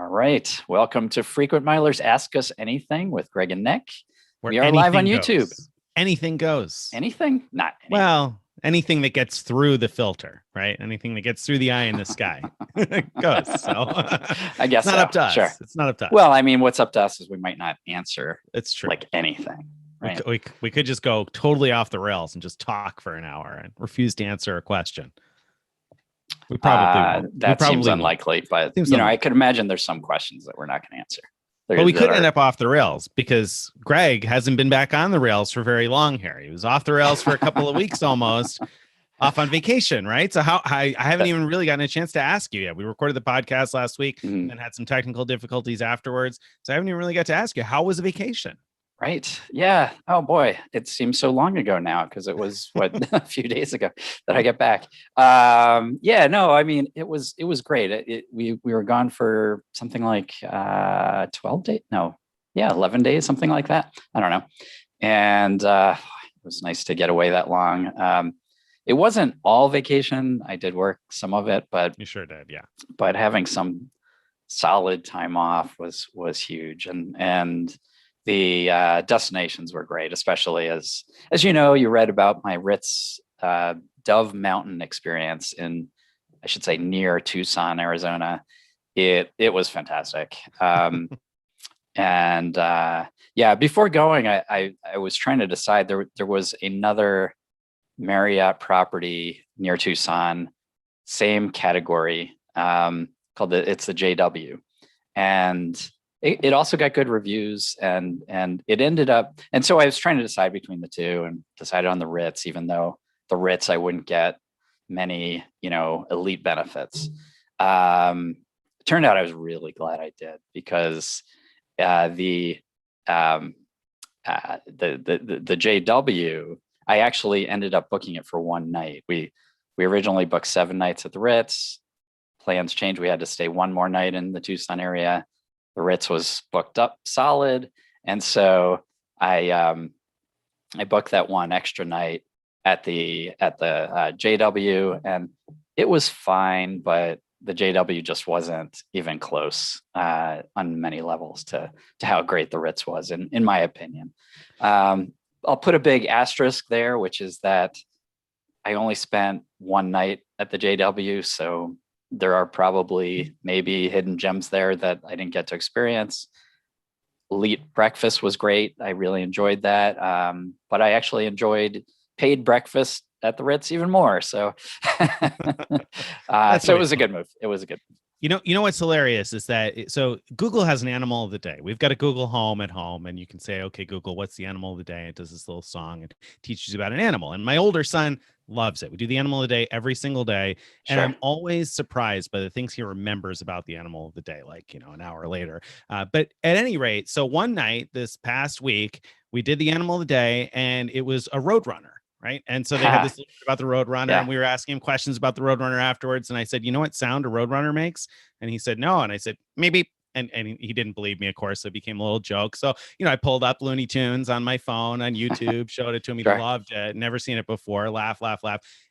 All right. Welcome to Frequent Milers Ask Us Anything with Greg and Nick. Where We are live on anything YouTube. goes. Anything goes. Anything? Not anything. Well, anything that gets through the filter, right? Anything that gets through the eye in the sky goes. So I guess it's not so. up to us. Sure. It's not up to us. Well, I mean, what's up to us is we might not answer it's true. like anything. Right? We could just go totally off the rails and just talk for an hour and refuse to answer a question. We probably won't. That seems unlikely, but I could imagine there's some questions that we're not going to answer. But we could end up off the rails because Greg hasn't been back on the rails for very long here. He was off the rails for a couple of weeks almost, off on vacation, right? So I haven't even really gotten a chance to ask you yet. We recorded the podcast last week and had some technical difficulties afterwards. So I haven't even really got to ask you, how was the vacation? Right. Yeah. Oh boy. It seems so long ago now because it was a few days ago that I get back. No, I mean, it was great. We were gone for something like 12 days. No. Yeah. 11 days, something like that. I don't know. And it was nice to get away that long. It wasn't all vacation. I did work some of it, but you sure did. Yeah. But having some solid time off was huge. And the destinations were great, especially as you read about my Ritz Dove Mountain experience in, I should say, near Tucson, Arizona. It was fantastic. Before going, I was trying to decide. There was another Marriott property near Tucson, same category, called it's the JW, and it also got good reviews, and it ended up. And so I was trying to decide between the two, and decided on the Ritz, even though the Ritz I wouldn't get many, elite benefits. Turned out I was really glad I did, because the JW, I actually ended up booking it for one night. We originally booked 7 nights at the Ritz. Plans changed. We had to stay one more night in the Tucson area. The Ritz was booked up solid, and so I booked that one extra night at the JW, and it was fine, but the JW just wasn't even close on many levels to how great the Ritz was, in my opinion. I'll put a big asterisk there, which is that I only spent one night at the JW, so there are probably maybe hidden gems there that I didn't get to experience. Elite breakfast was great. I really enjoyed that. But I actually enjoyed paid breakfast at the Ritz even more. So, so it was a good move. It was a good move. You know what's hilarious is that so Google has an animal of the day. We've got a Google Home at home, and you can say, okay, Google, what's the animal of the day? It does this little song and teaches you about an animal. And my older son loves it. We do the animal of the day every single day. And I'm always surprised by the things he remembers about the animal of the day, like, an hour later. But at any rate, so one night this past week, we did the animal of the day, and it was a roadrunner. Right. And so they had this about the Roadrunner, and we were asking him questions about the Roadrunner afterwards. And I said, you know what sound a Roadrunner makes? And he said, no. And I said, maybe. And he didn't believe me, of course. So it became a little joke. So, I pulled up Looney Tunes on my phone on YouTube, showed it to him. He loved it. Never seen it before. Laugh.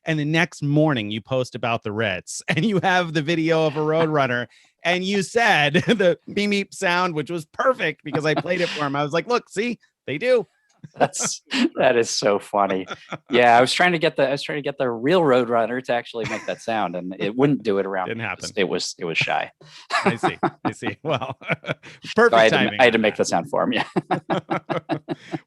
And the next morning you post about the Ritz, and you have the video of a Roadrunner. And you said the beep beep sound, which was perfect because I played it for him. I was like, look, see, they do. That is so funny. Yeah, I was trying to get the real Roadrunner to actually make that sound, and it wouldn't do it around. Didn't happen. It was shy. I see. Well, perfect timing. I had to make the sound for him. Yeah.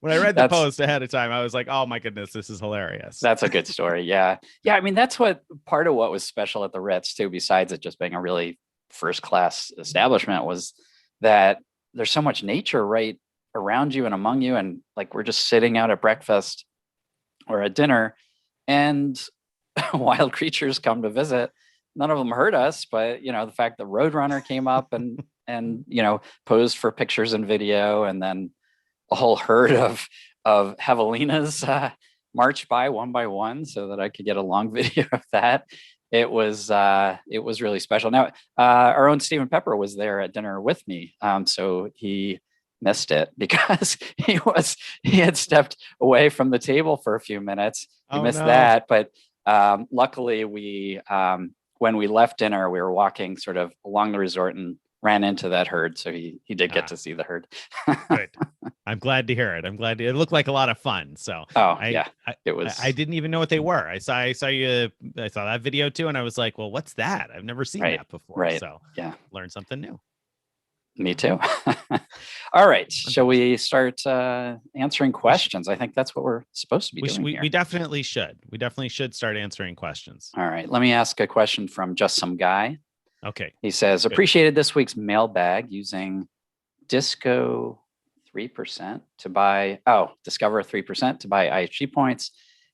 When I read the post ahead of time, I was like, oh my goodness, this is hilarious. That's a good story. Yeah. I mean, that's part of what was special at the Ritz too, besides it just being a really first class establishment, was that there's so much nature right around you and among you, and like we're just sitting out at breakfast or at dinner, and wild creatures come to visit. None of them hurt us, but the fact that Roadrunner came up and posed for pictures and video, and then a whole herd of javelinas marched by one, so that I could get a long video of that. It was really special. Now, our own Stephen Pepper was there at dinner with me, so he missed it because he had stepped away from the table for a few minutes. He missed that, but luckily we when we left dinner, we were walking sort of along the resort, and ran into that herd, so he did get Ah. to see the herd. Good. I'm glad to hear it. It looked like a lot of fun. So Oh I, yeah, I, it I was didn't even know what they were. I saw that video too. And I was like, well, what's that? I've never seen right, that before. right. So Yeah, learned something new. me too. All right, shall Fantastic. we start answering We should, questions? I think that's what we're supposed to be doing we here. definitely should. We definitely should start answering questions. All right, let me ask a question from just some guy. Okay. He says, Good. appreciated this week's mailbag using Disco 3% to buy, Discover 3% to buy IHG points.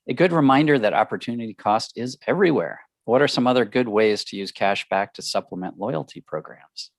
A good reminder that opportunity cost is everywhere. What are some other good ways to use cash back to supplement loyalty programs?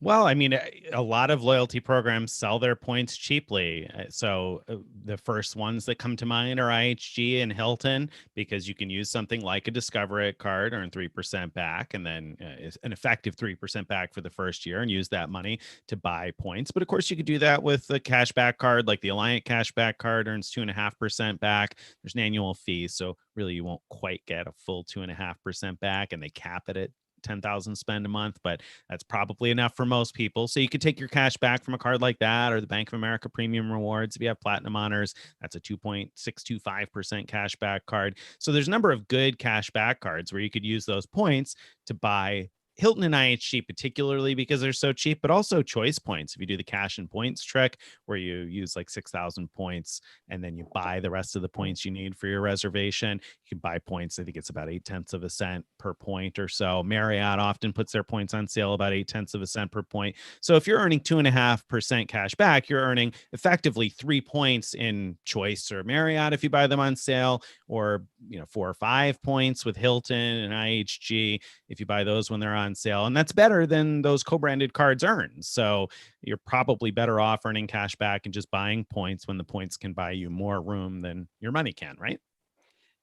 Well, I mean, a lot of loyalty programs sell their points cheaply. So the first ones that come to mind are IHG and Hilton, because you can use something like a Discover It card, earn 3% back, and then an effective 3% back for the first year, and use that money to buy points. But of course, you could do that with a cashback card, like the Alliant cashback card earns 2.5% back. There's an annual fee, so really you won't quite get a full 2.5% back, and they cap it at 10,000 spend a month, but that's probably enough for most people. So you could take your cash back from a card like that, or the Bank of America Premium Rewards. If you have Platinum Honors, that's a 2.625% cash back card. So there's a number of good cash back cards where you could use those points to buy Hilton and IHG, particularly because they're so cheap, but also choice points. If you do the cash and points trick, where you use like 6,000 points and then you buy the rest of the points you need for your reservation, you can buy points. I think it's about 0.8 of a cent per point or so. Marriott often puts their points on sale about 0.8 of a cent per point. So if you're earning 2.5% cash back, you're earning effectively 3 points in Choice or Marriott if you buy them on sale, or 4 or 5 points with Hilton and IHG if you buy those when they're on sale. And that's better than those co-branded cards earn. So you're probably better off earning cash back and just buying points when the points can buy you more room than your money can, right?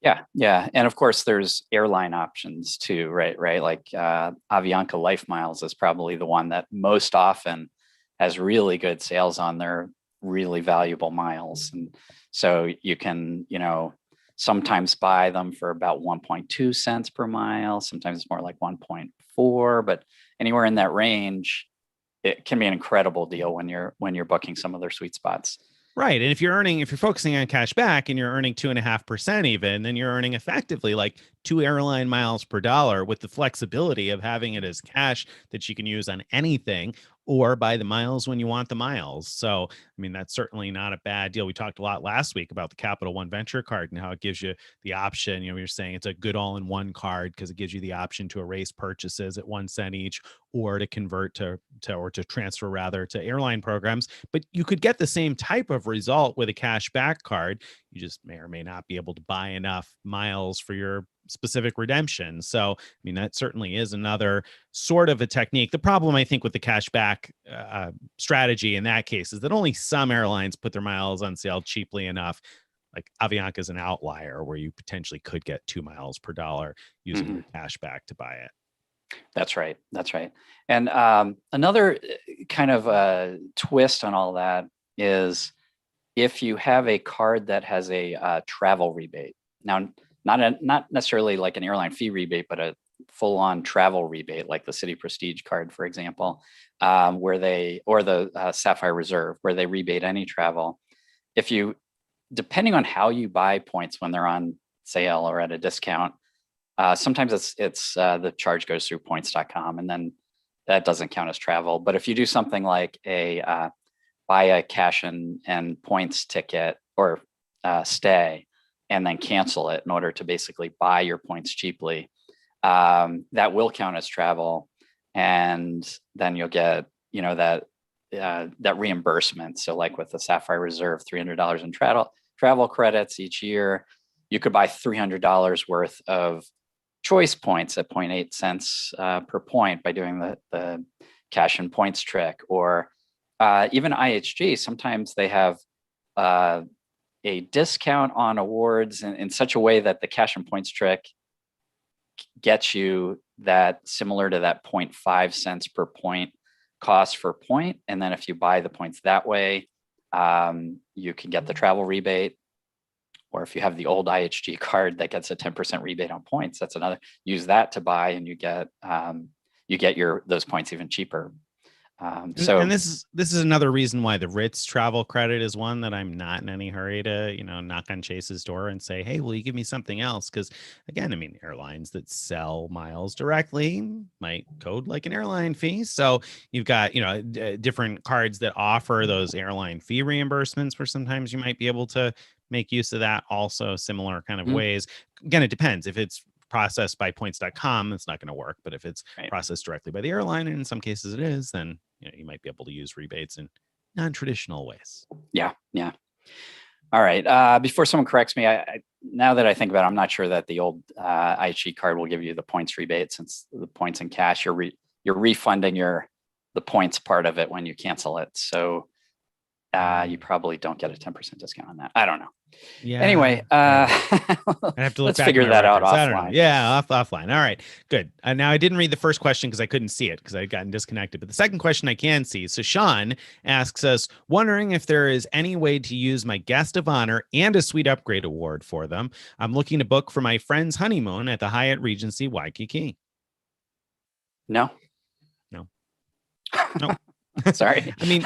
Yeah. And of course, there's airline options too, right? Like Avianca Life Miles is probably the one that most often has really good sales on their really valuable miles. And so you can, sometimes buy them for about 1.2 cents per mile. Sometimes it's more like 1.4, but anywhere in that range, it can be an incredible deal when you're booking some of their sweet spots. Right. And if you're focusing on cash back and you're earning 2.5% even, then you're earning effectively like 2 airline miles per dollar, with the flexibility of having it as cash that you can use on anything, or buy the miles when you want the miles. So, I mean, that's certainly not a bad deal. We talked a lot last week about the Capital One Venture card and how it gives you the option. You're saying it's a good all-in-one card because it gives you the option to erase purchases at 1 cent each, or to convert to transfer rather to airline programs. But you could get the same type of result with a cash back card. You just may or may not be able to buy enough miles for your specific redemption. So, I mean, that certainly is another sort of a technique. The problem, I think, with the cash back strategy in that case is that only some airlines put their miles on sale cheaply enough. Like Avianca is an outlier where you potentially could get 2 miles per dollar using your cash back to buy it. That's right. And another kind of twist on all that is if you have a card that has a travel rebate. Now, not necessarily like an airline fee rebate, but a full-on travel rebate, like the City Prestige card, for example, or the Sapphire Reserve, where they rebate any travel. Depending on how you buy points when they're on sale or at a discount, sometimes it's the charge goes through points.com, and then that doesn't count as travel. But if you do something like buy a cash and points ticket or stay, and then cancel it in order to basically buy your points cheaply, that will count as travel, and then you'll get that reimbursement. So like with the Sapphire Reserve, $300 in travel credits each year, you could buy $300 worth of choice points at 0.8 cents per point by doing the cash and points trick. Or even IHG, sometimes they have a discount on awards in such a way that the cash and points trick gets you that similar to that 0.5 cents per point cost for point. And then if you buy the points that way, you can get the travel rebate. Or if you have the old IHG card that gets a 10% rebate on points, that's another. Use that to buy, and you you get those points even cheaper. And this is another reason why the Ritz travel credit is one that I'm not in any hurry to, knock on Chase's door and say, hey, will you give me something else? Because again, I mean, airlines that sell miles directly might code like an airline fee. So you've got, different cards that offer those airline fee reimbursements where sometimes you might be able to make use of that. Also similar kind of ways. Again, it depends. If it's processed by points.com, it's not going to work. But if it's processed directly by the airline, and in some cases it is, then you might be able to use rebates in non-traditional ways. Yeah. All right. Before someone corrects me, I now that I think about it, I'm not sure that the old IHG card will give you the points rebate, since the points in cash, you're refunding the points part of it when you cancel it. So you probably don't get a 10% discount on that. I don't know. Yeah. Anyway, I have to look let's back figure that out I don't know. offline. Yeah, offline. All right, good. Now I didn't read the first question because I couldn't see it because I'd gotten disconnected. But the second question I can see. So Sean asks us, wondering if there is any way to use my guest of honor and a suite upgrade award for them. I'm looking to book for my friend's honeymoon at the Hyatt Regency Waikiki. No. Sorry. I mean,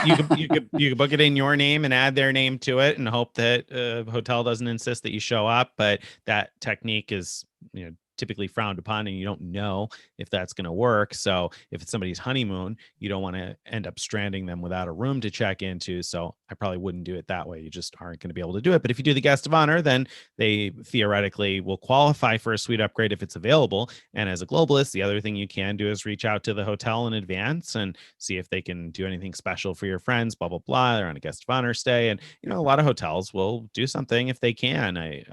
you could book it in your name and add their name to it and hope that a hotel doesn't insist that you show up. But that technique is, typically frowned upon, and you don't know if that's going to work. So if it's somebody's honeymoon, you don't want to end up stranding them without a room to check into. So I probably wouldn't do it that way. You just aren't going to be able to do it. But if you do the guest of honor, then they theoretically will qualify for a suite upgrade if it's available. And as a globalist, the other thing you can do is reach out to the hotel in advance and see if they can do anything special for your friends, blah, blah, blah. They're on a guest of honor stay. And, a lot of hotels will do something if they can. I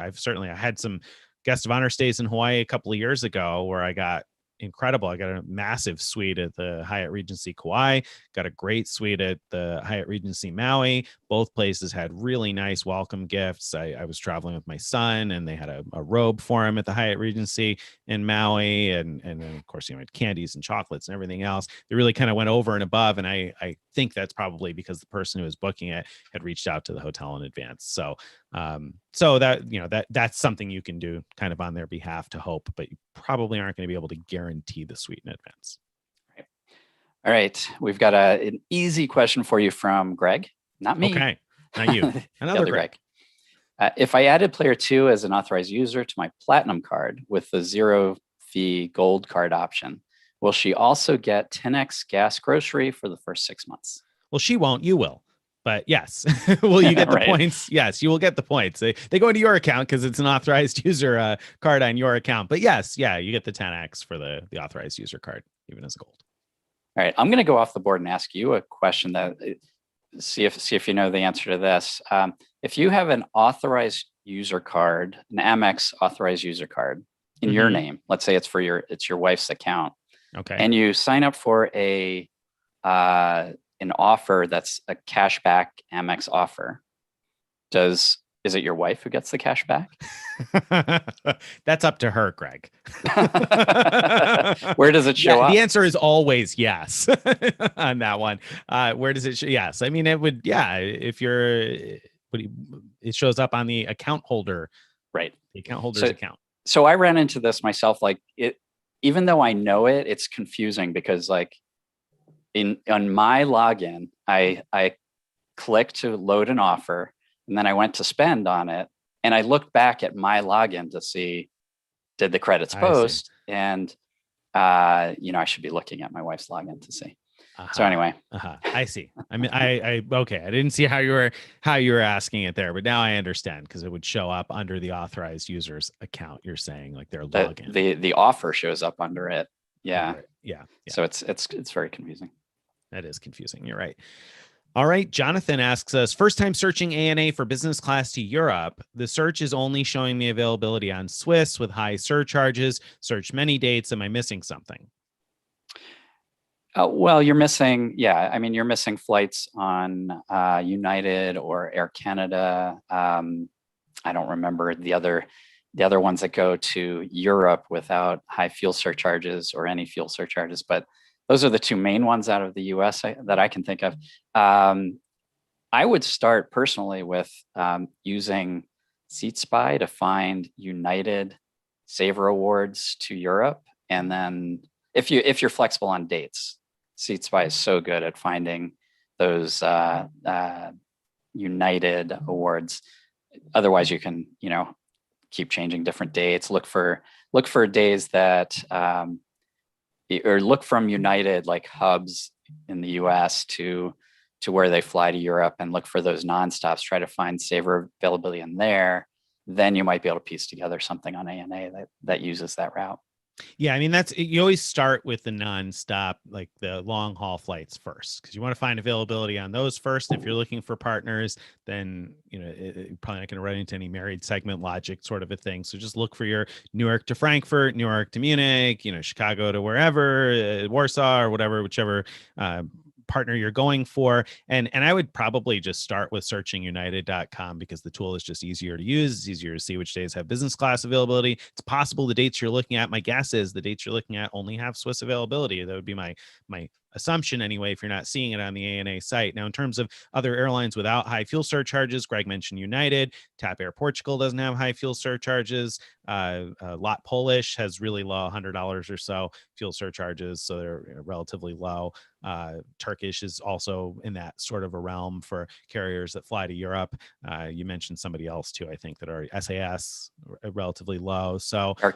had some guest of honor stays in Hawaii a couple of years ago where I got incredible. I got a massive suite at the Hyatt Regency Kauai, got a great suite at the Hyatt Regency Maui. Both places had really nice welcome gifts. I was traveling with my son, and they had a robe for him at the Hyatt Regency in Maui. And then of course, had candies and chocolates and everything else. They really kind of went over and above. And I think that's probably because the person who was booking it had reached out to the hotel in advance. So that's something you can do kind of on their behalf to hope, but you probably aren't going to be able to guarantee the suite in advance. All right. We've got an easy question for you from Greg, not me. Okay. Not you. Another Greg. If I added player 2 as an authorized user to my platinum card with the 0 fee gold card option, will she also get 10x gas grocery for the first 6 months? Well, she won't. You will. But yes, will you get the points? Yes, you will get the points. They go into your account because it's an authorized user card on your account. But yes, you get the 10x for the authorized user card, even as gold. All right, I'm going to go off the board and ask you a question that see if you know the answer to this. If you have an authorized user card, an Amex authorized user card in your name, let's say it's your wife's account, okay, and you sign up for an offer that's a cashback Amex offer, is it your wife who gets the cash back? That's up to her, Greg. Where does it show up? The answer is always yes on that one. Where does it show? Yes. I mean, it would, if it shows up on the account holder, right? The account holder's account. So I ran into this myself. Even though I know it, it's confusing because on my login, I clicked to load an offer, and then I went to spend on it, and I looked back at my login to see, did the credits post? And I should be looking at my wife's login to see. So anyway, I see. I mean, okay. I didn't see how you were asking it there, but now I understand because it would show up under the authorized user's account. You're saying like their login. The offer shows up under it. Yeah. Yeah. So it's very confusing. That is confusing. You're right. All right. Jonathan asks us, first time searching ANA for business class to Europe. The search is only showing me availability on Swiss with high surcharges. Search many dates. Am I missing something? Well, you're missing. Yeah. I mean, you're missing flights on United or Air Canada. I don't remember the other ones that go to Europe without high fuel surcharges or any fuel surcharges, but those are the two main ones out of the US that I can think of. I would start personally with using SeatSpy to find United Saver Awards to Europe, and then if you're flexible on dates. SeatSpy is so good at finding those United awards. Otherwise, you can, keep changing different dates. Look for days that, or look from United like hubs in the U.S. to where they fly to Europe, and look for those nonstops. Try to find saver availability in there. Then you might be able to piece together something on ANA that uses that route. Yeah, I mean, you always start with the nonstop, like the long haul flights first, because you want to find availability on those first. If you're looking for partners, then you're probably not going to run into any married segment logic sort of a thing. So just look for your New York to Frankfurt, New York to Munich, Chicago to wherever, Warsaw or whatever, whichever partner you're going for. And I would probably just start with searching united.com, because the tool is just easier to use. It's easier to see which days have business class availability. It's possible the dates you're looking at, my guess is the dates you're looking at only have Swiss availability. That would be my assumption anyway, if you're not seeing it on the ANA site. Now, in terms of other airlines without high fuel surcharges, Greg mentioned United. TAP Air Portugal doesn't have high fuel surcharges. Lot Polish has really low, $100 or so fuel surcharges, so they're relatively low. Turkish is also in that sort of a realm for carriers that fly to Europe. You mentioned somebody else too, I think, that are SAS, relatively low. So Air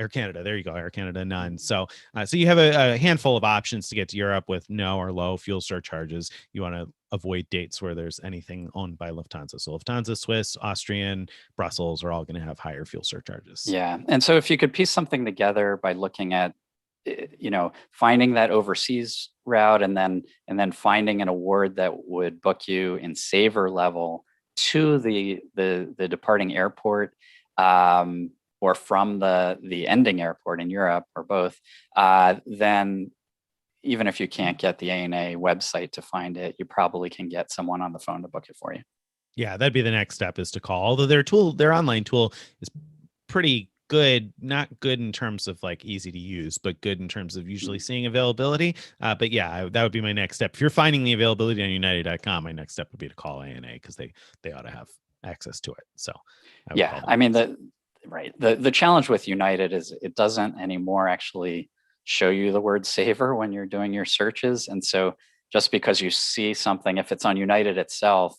Canada. There you go. Air Canada, none. So you have a handful of options to get to Europe with no or low fuel surcharges. You want to avoid dates where there's anything owned by Lufthansa. So Lufthansa, Swiss, Austrian, Brussels are all going to have higher fuel surcharges. Yeah. And so if you could piece something together by looking at, finding that overseas route, and then finding an award that would book you in saver level to the departing airport, or from the ending airport in Europe, or both, then even if you can't get the ANA website to find it, you probably can get someone on the phone to book it for you. Yeah, that'd be the next step, is to call. Although their online tool is pretty good, not good in terms of like easy to use, but good in terms of usually seeing availability. But yeah, that would be my next step. If you're finding the availability on united.com, my next step would be to call ANA, because they ought to have access to it. So yeah, I mean, the challenge with United is it doesn't anymore actually show you the word saver when you're doing your searches. And so just because you see something, if it's on United itself,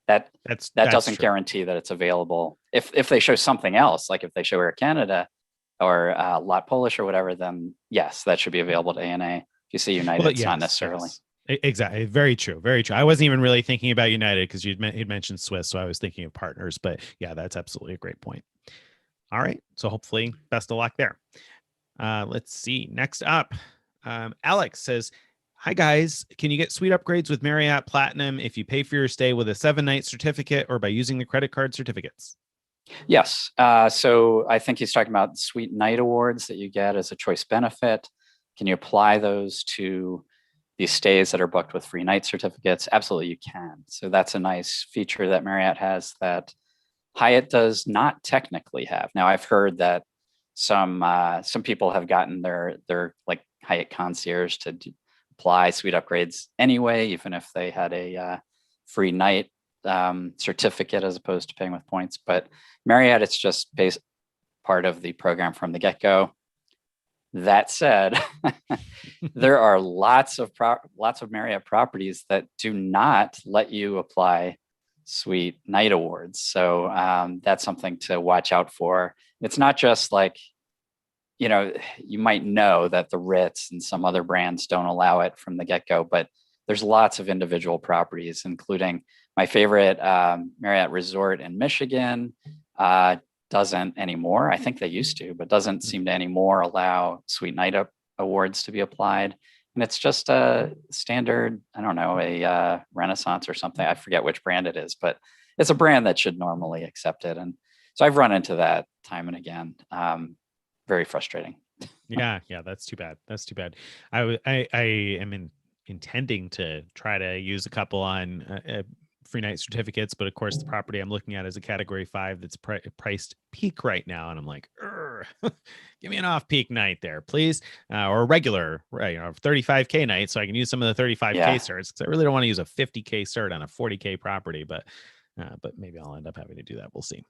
that doesn't true. guarantee that it's available. If they show something else, like if they show Air Canada or Lot Polish or whatever, then yes, that should be available to ANA. If you see United, it's not necessarily. Yes. Exactly. Very true. Very true. I wasn't even really thinking about United, because you'd mentioned Swiss, so I was thinking of partners. But yeah, that's absolutely a great point. All right. So hopefully, best of luck there. Let's see. Next up, Alex says, "Hi guys, can you get suite upgrades with Marriott Platinum if you pay for your stay with a 7-night certificate or by using the credit card certificates?" Yes. So I think he's talking about suite night awards that you get as a choice benefit. Can you apply those to these stays that are booked with free night certificates? Absolutely, you can. So that's a nice feature that Marriott has that Hyatt does not technically have. Now, I've heard that some people have gotten their like Hyatt concierge to apply suite upgrades anyway, even if they had a free night certificate as opposed to paying with points. But Marriott, it's just part of the program from the get-go. That said, there are lots of Marriott properties that do not let you apply suite night awards. So that's something to watch out for. It's not just like, you might know that the Ritz and some other brands don't allow it from the get-go, but there's lots of individual properties, including my favorite Marriott Resort in Michigan doesn't anymore. I think they used to, but doesn't seem to anymore allow suite night awards to be applied. And it's just a standard, I don't know, a Renaissance or something. I forget which brand it is, but it's a brand that should normally accept it. And so I've run into that time and again. Very frustrating. Yeah, that's too bad. That's too bad. I am intending to try to use a couple on free night certificates, but of course the property I'm looking at is a category 5 that's priced peak right now, and I'm like, give me an off-peak night there, please, or a regular, 35K night, so I can use some of the 35K certs, because I really don't want to use a 50K cert on a 40K property, but maybe I'll end up having to do that. We'll see.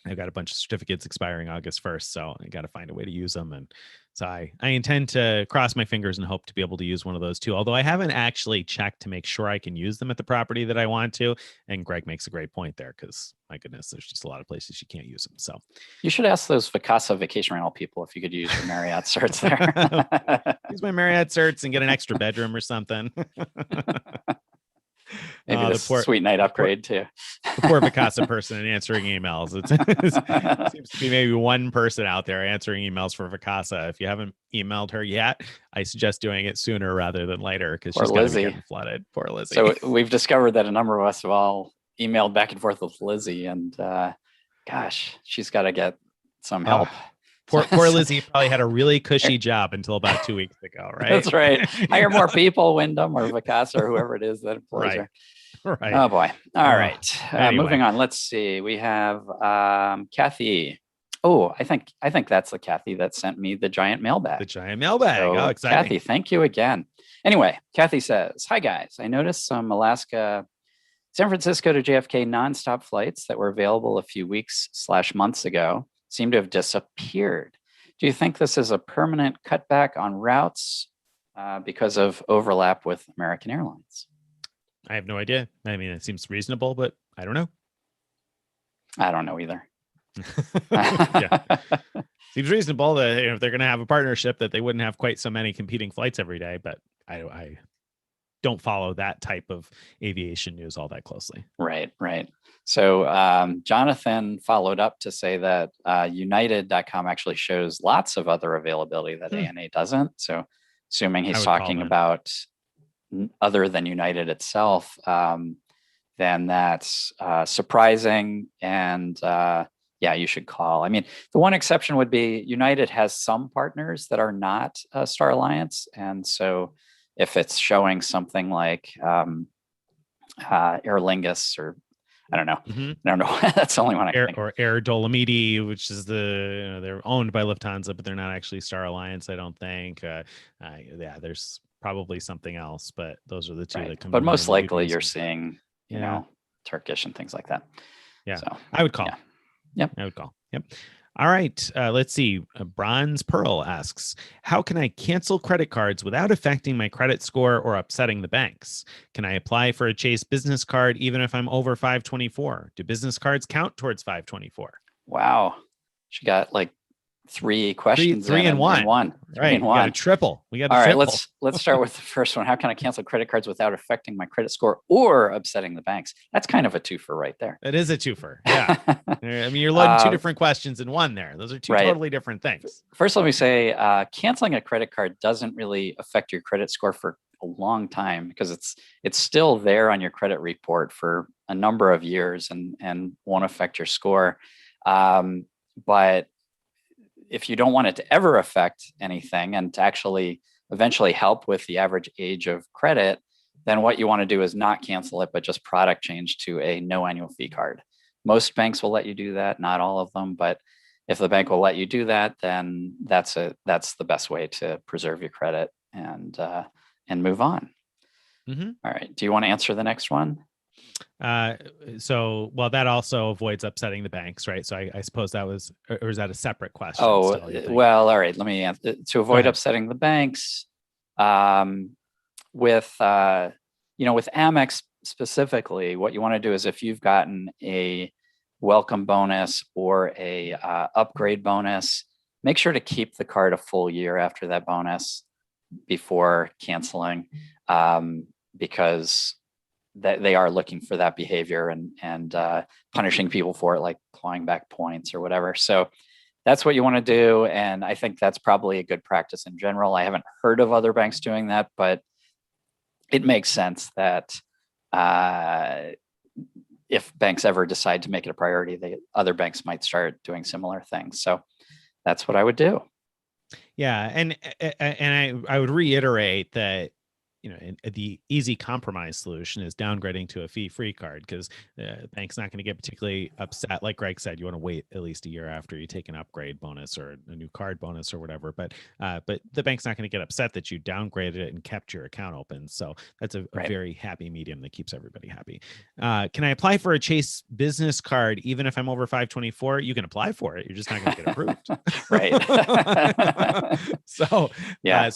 I've got a bunch of certificates expiring August 1st, so I got to find a way to use them. And so I intend to cross my fingers and hope to be able to use one of those too. Although I haven't actually checked to make sure I can use them at the property that I want to. And Greg makes a great point there because my goodness, there's just a lot of places you can't use them. So you should ask those Vacasa vacation rental people if you could use your Marriott certs there. use my Marriott certs and get an extra bedroom or something. Maybe this sweet night upgrade too. The poor Vacasa person answering emails. It seems to be maybe one person out there answering emails for Vacasa. If you haven't emailed her yet, I suggest doing it sooner rather than later because she's going to be getting flooded. Poor Lizzie. So we've discovered that a number of us have all emailed back and forth with Lizzie, and gosh, she's got to get some help. Poor Lizzie probably had a really cushy job until about 2 weeks ago, right? That's right. Hire more people, Wyndham or Vacasa or whoever it is that employs her. Right. Oh boy. All right. Anyway. Moving on. Let's see. We have Kathy. Oh, I think that's the Kathy that sent me the giant mailbag. The giant mailbag. So, oh, exciting. Kathy, thank you again. Anyway, Kathy says, "Hi guys. I noticed some Alaska, San Francisco to JFK nonstop flights that were available a few weeks/months ago seem to have disappeared. Do you think this is a permanent cutback on routes because of overlap with American Airlines?" I have no idea. I mean, it seems reasonable, but I don't know. I don't know either. Yeah. Seems reasonable that if they're going to have a partnership that they wouldn't have quite so many competing flights every day, but I don't follow that type of aviation news all that closely. Right. So Jonathan followed up to say that United.com actually shows lots of other availability that ANA doesn't. So assuming he's talking about other than United itself, then that's surprising. And yeah, you should call. I mean, the one exception would be United has some partners that are not Star Alliance. And so if it's showing something like Aer Lingus or I don't know. I don't know. That's the only one I can think. Or Air Dolomiti, which is they're owned by Lufthansa, but they're not actually Star Alliance, I don't think. Yeah, there's probably something else, but those are the two that come. But most likely you're seeing, you know, Turkish and things like that. Yeah. So I would call. Yeah. Yep. I would call. Yep. All right. Let's see. Bronze Pearl asks, how can I cancel credit cards without affecting my credit score or upsetting the banks? Can I apply for a Chase business card even if I'm over 524? Do business cards count towards 524? Wow. She got like three questions. Three in one. Right. We got a triple. All right. Let's start with the first one. How can I cancel credit cards without affecting my credit score or upsetting the banks? That's kind of a twofer right there. It is a twofer. Yeah. I mean, you're loading two different questions in one there. Those are two totally different things. First, let me say canceling a credit card doesn't really affect your credit score for a long time because it's still there on your credit report for a number of years and won't affect your score. But if you don't want it to ever affect anything and to actually eventually help with the average age of credit, then what you want to do is not cancel it, but just product change to a no annual fee card. Most banks will let you do that, not all of them, but if the bank will let you do that, then that's the best way to preserve your credit and move on. Mm-hmm. All right. Do you want to answer the next one? So that also avoids upsetting the banks, right? So I suppose that was, or is that a separate question? Oh, well, all right. Let me answer. To avoid upsetting the banks, with Amex specifically, what you want to do is if you've gotten a welcome bonus or a upgrade bonus, make sure to keep the card a full year after that bonus before canceling, because that they are looking for that behavior and punishing people for it, like clawing back points or whatever. So that's what you want to do. And I think that's probably a good practice in general. I haven't heard of other banks doing that, but it makes sense that if banks ever decide to make it a priority, other banks might start doing similar things. So that's what I would do. Yeah. And I would reiterate that the easy compromise solution is downgrading to a fee-free card, because the bank's not going to get particularly upset. Like Greg said, you want to wait at least a year after you take an upgrade bonus or a new card bonus or whatever. But the bank's not going to get upset that you downgraded it and kept your account open. So that's a very happy medium that keeps everybody happy. Can I apply for a Chase business card even if I'm over 524? You can apply for it. You're just not going to get approved. Right. So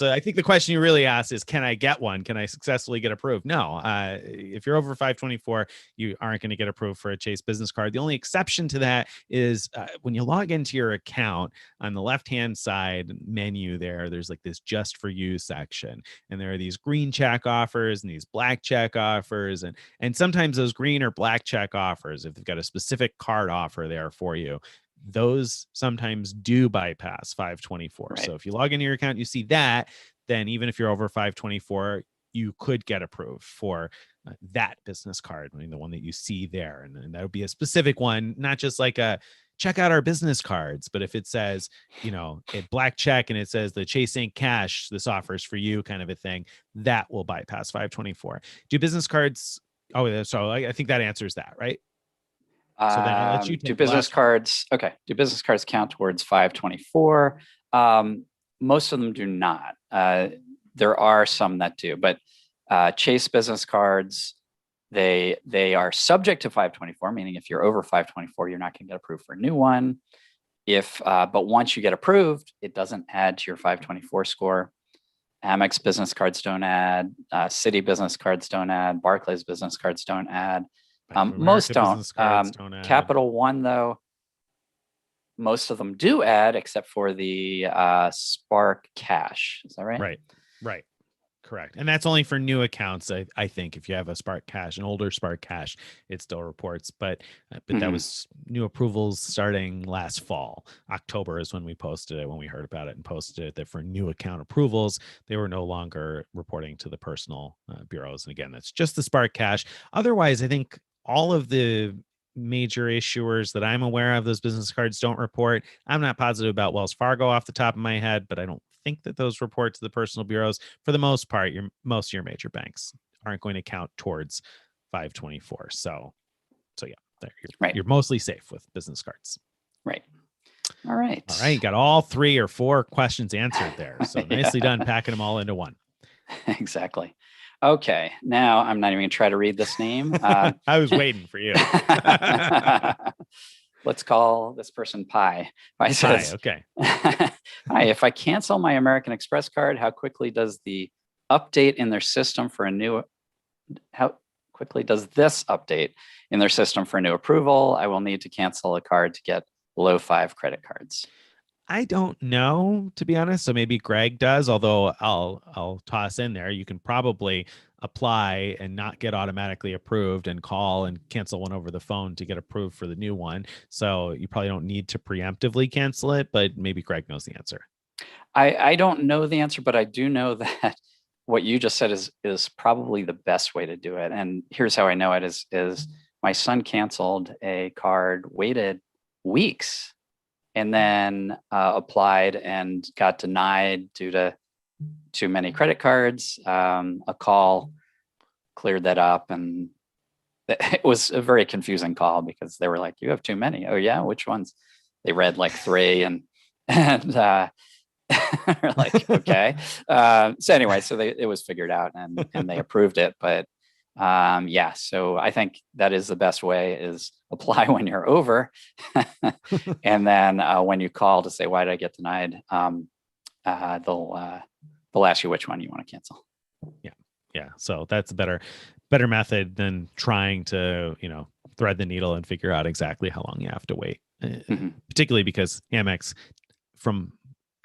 I think the question you really asked is, can I get one? Can I successfully get approved? No. If you're over 524, you aren't going to get approved for a Chase business card. The only exception to that is when you log into your account, on the left-hand side menu there's like this just for you section. And there are these green check offers and these black check offers. And sometimes those green or black check offers, if they've got a specific card offer there for you, those sometimes do bypass 524. Right. So if you log into your account, you see that, then even if you're over 524, you could get approved for that business card, I mean, the one that you see there. And that would be a specific one, not just like a check out our business cards, but if it says, a black check and it says the Chase Inc. cash, this offers for you kind of a thing, that will bypass 524. Do business cards? Oh, so I think that answers that, right? So then I'll let you do business cards. Okay. Do business cards count towards 524? Most of them do not. There are some that do, but Chase business cards, they are subject to 524, meaning if you're over 524, you're not going to get approved for a new one. But once you get approved, it doesn't add to your 524 score. Amex business cards don't add. Citi business cards don't add. Barclays business cards don't add. Most don't. Capital One, though, most of them do add, except for the Spark Cash. Is that right? Right. Correct. And that's only for new accounts. I think if you have a Spark Cash, an older Spark Cash, it still reports. But that was new approvals starting last fall. October is when we posted it, when we heard about it and posted it, that for new account approvals, they were no longer reporting to the personal bureaus. And again, that's just the Spark Cash. Otherwise, I think all of the major issuers that I'm aware of, those business cards don't report. I'm not positive about Wells Fargo off the top of my head, but I don't think that those report to the personal bureaus. For the most part, most of your major banks aren't going to count towards 524. So yeah, you're mostly safe with business cards. Right. All right. You got all 3 or 4 questions answered there. So nicely done, packing them all into one. Exactly. Okay, now I'm not even going to try to read this name. I was waiting for you. Let's call this person Pi. Pi says, okay. Hi, if I cancel my American Express card, how quickly does the update in their system for a new, how quickly does this update in their system for a new approval? I will need to cancel a card to get below 5 credit cards. I don't know, to be honest. So maybe Greg does, although I'll toss in there. You can probably apply and not get automatically approved and call and cancel one over the phone to get approved for the new one. So you probably don't need to preemptively cancel it, but maybe Greg knows the answer. I don't know the answer, but I do know that what you just said is probably the best way to do it. And here's how I know it is my son canceled a card, waited weeks, and then applied and got denied due to too many credit cards. A call cleared that up, and it was a very confusing call because they were like, "You have too many." Oh yeah, which ones? They read like 3, and like, okay. So anyway, it was figured out, and they approved it. But yeah, so I think that is the best way, is apply when you're over. And then when you call to say, why did I get denied? They'll ask you which one you want to cancel. Yeah. So that's a better method than trying to, thread the needle and figure out exactly how long you have to wait. Particularly because Amex, from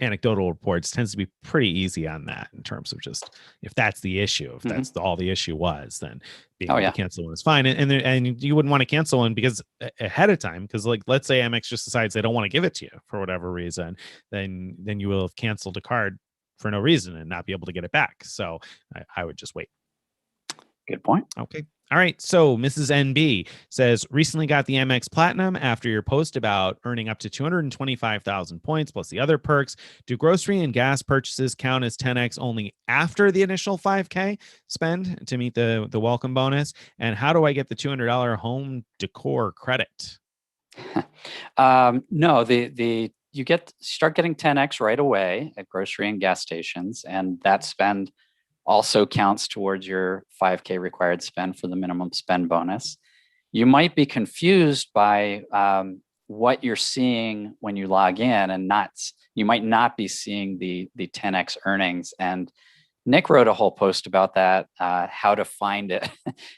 anecdotal reports, tends to be pretty easy on that, in terms of just, if that's the issue, if that's all the issue was, then being able to cancel one is fine. And you wouldn't want to cancel one because ahead of time, because like, let's say Amex just decides they don't want to give it to you for whatever reason, then you will have canceled a card for no reason and not be able to get it back. So I would just wait. Good point. Okay. All right. So Mrs. NB says, recently got the Amex Platinum after your post about earning up to 225,000 points plus the other perks. Do grocery and gas purchases count as 10x only after the initial 5K spend to meet the welcome bonus? And how do I get the $200 home decor credit? No, you start getting 10x right away at grocery and gas stations, and that spend also counts towards your 5K required spend for the minimum spend bonus. You might be confused by what you're seeing when you log in, and you might not be seeing the 10x earnings. And Nick wrote a whole post about that, how to find it,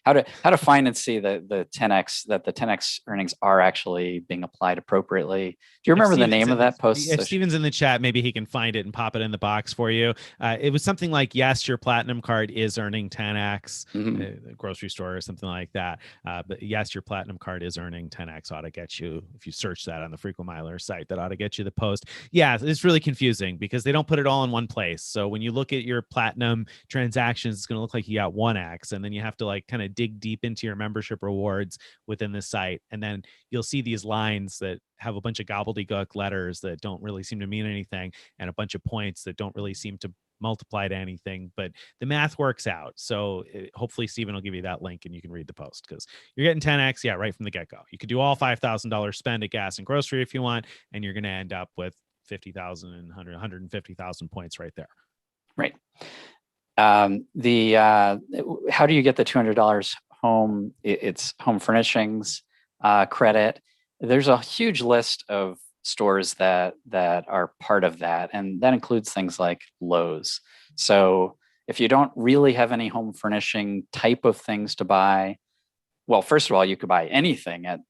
how to find and see the 10x earnings are actually being applied appropriately. Do you remember the name of that post? If Steven's in the chat, maybe he can find it and pop it in the box for you. It was something like, yes, your platinum card is earning 10x, the grocery store or something like that. But yes, your platinum card is earning 10x. Ought to get you, if you search that on the Frequent Miler site, that ought to get you the post. Yeah, it's really confusing because they don't put it all in one place. So when you look at your platinum transactions, it's going to look like you got 1x, and then you have to like kind of dig deep into your membership rewards within the site, and then you'll see these lines that have a bunch of gobbledygook letters that don't really seem to mean anything, and a bunch of points that don't really seem to multiply to anything, but the math works out. So hopefully Steven will give you that link and you can read the post, because you're getting 10x, yeah, right from the get-go. You could do all $5,000 spend at gas and grocery if you want, and you're going to end up with 50,000 and 150,000 points right there. Right. How do you get the $200 home? It's home furnishings credit. There's a huge list of stores that are part of that, and that includes things like Lowe's. So if you don't really have any home furnishing type of things to buy, well, first of all, you could buy anything at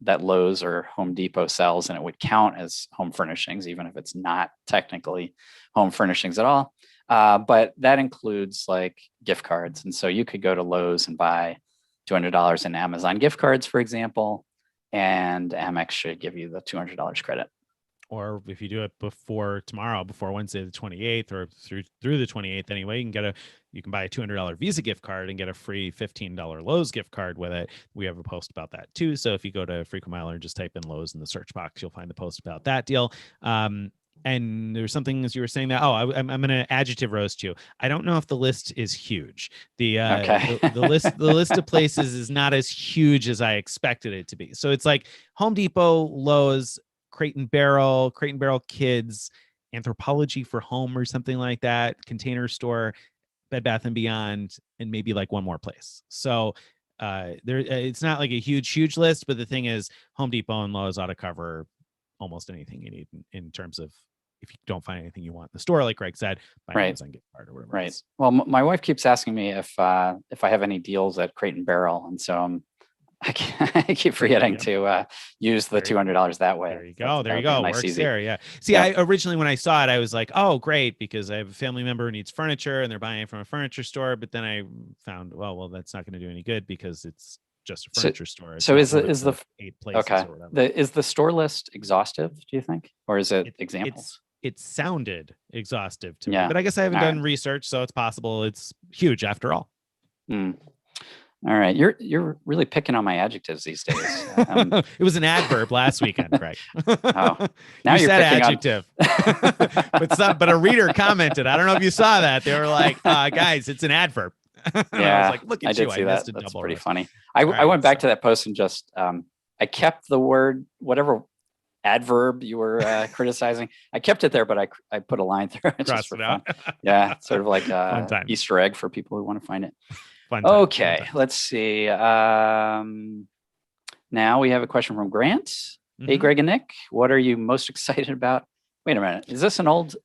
that Lowe's or Home Depot sells, and it would count as home furnishings, even if it's not technically home furnishings at all. But that includes like gift cards. And so you could go to Lowe's and buy $200 in Amazon gift cards, for example, and Amex should give you the $200 credit. Or if you do it before tomorrow, before Wednesday the 28th, or through the 28th anyway, you can buy a $200 Visa gift card and get a free $15 Lowe's gift card with it. We have a post about that too. So if you go to Frequent Miler and just type in Lowe's in the search box, you'll find the post about that deal. And there's something, as you were saying that, I'm going to adjective roast you. I don't know if the list is huge. The list of places is not as huge as I expected it to be. So it's like Home Depot, Lowe's, Crate and Barrel Kids, Anthropology for Home or something like that, Container Store, Bed Bath and Beyond, and maybe like one more place. So it's not like a huge list, but the thing is, Home Depot and Lowe's ought to cover almost anything you need in terms of, if you don't find anything you want in the store, like Greg said, buy an Amazon gift card or whatever. Right. Well, my wife keeps asking me if I have any deals at Crate and Barrel, and so I keep forgetting to use the $200 that way. There you go. Nice, works easy. there. Yeah. See, I originally, when I saw it, I was like, oh, great, because I have a family member who needs furniture and they're buying it from a furniture store. But then I found, well, that's not going to do any good because it's just a furniture store. So is the 8 places okay? Or whatever. Is the store list exhaustive, do you think, or is it examples? It sounded exhaustive to me, Yeah. but I guess I haven't done research, so it's possible it's huge after all. All right, you're really picking on my adjectives these days. It was an adverb last weekend, Craig. Oh, now you're said picking adjective. but a reader commented. I don't know if you saw that. They were like, guys, it's an adverb. Yeah, I was like, look at I did you. see I missed that. a That's double pretty roast. funny. I went back to that post and just I kept the word, whatever adverb you were criticizing. I kept it there, but I put a line through it. Crossed it out. Yeah, sort of like Easter egg for people who want to find it. Okay, let's see. Now we have a question from Grant. Hey, Greg and Nick, what are you most excited about? Wait a minute. Is this an old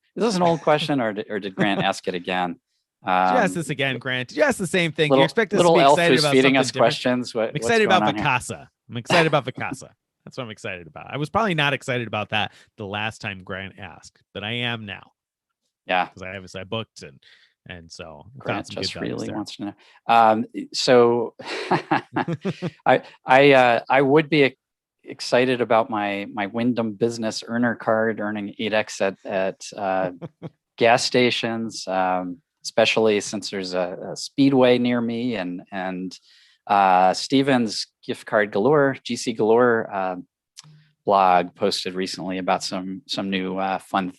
question, or did Grant ask it again? Did you ask this again, Grant? Did you ask the same thing? You expect us to little be elf excited who's about feeding us something different? questions. I'm excited about Vacasa. I'm excited about Vacasa. That's what I'm excited about. I was probably not excited about that the last time Grant asked, but I am now. Yeah, because I booked and so Grant just really wants to know. So I would be excited about my Wyndham Business Earner Card earning 8x at gas stations, especially since there's a speedway near me, and Steven's gift card galore, GC galore blog posted recently about some new fun,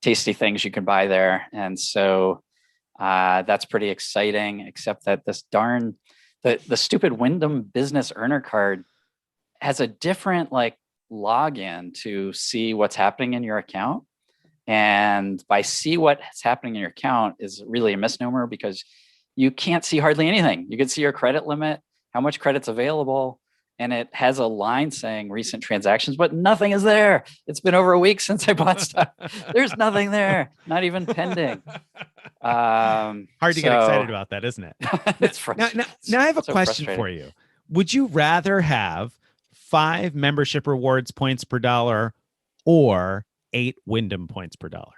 tasty things you can buy there, and so that's pretty exciting. Except that this the stupid Wyndham Business Earner card has a different like login to see what's happening in your account. And by see what's happening in your account is really a misnomer because you can't see hardly anything. You can see your credit limit, how much credit's available, and it has a line saying recent transactions, but nothing is there. It's been over a week since I bought stuff. There's nothing there, not even pending. Hard to get excited about that, isn't it? It's frustrating. Now I have a question for you. Would you rather have 5 membership rewards points per dollar or 8 Wyndham points per dollar?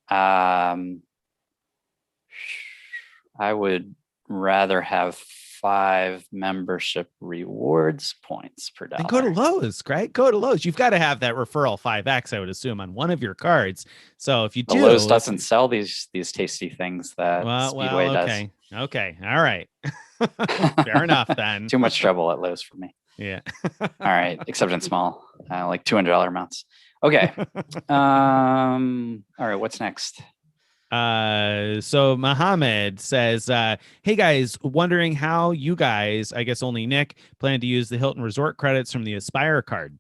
I would rather have 5 membership rewards points per dollar. Then go to Lowe's, right? Go to Lowe's. You've got to have that referral 5X, I would assume, on one of your cards. So if you do, Lowe's doesn't sell these tasty things that Speedway does. Okay. All right. Fair enough then. Too much trouble at Lowe's for me. Yeah. All right. Except in small, like $200 amounts. Okay. All right. What's next? So Mohammed says, hey guys, wondering how you guys, I guess only Nick, plan to use the Hilton Resort credits from the Expire card.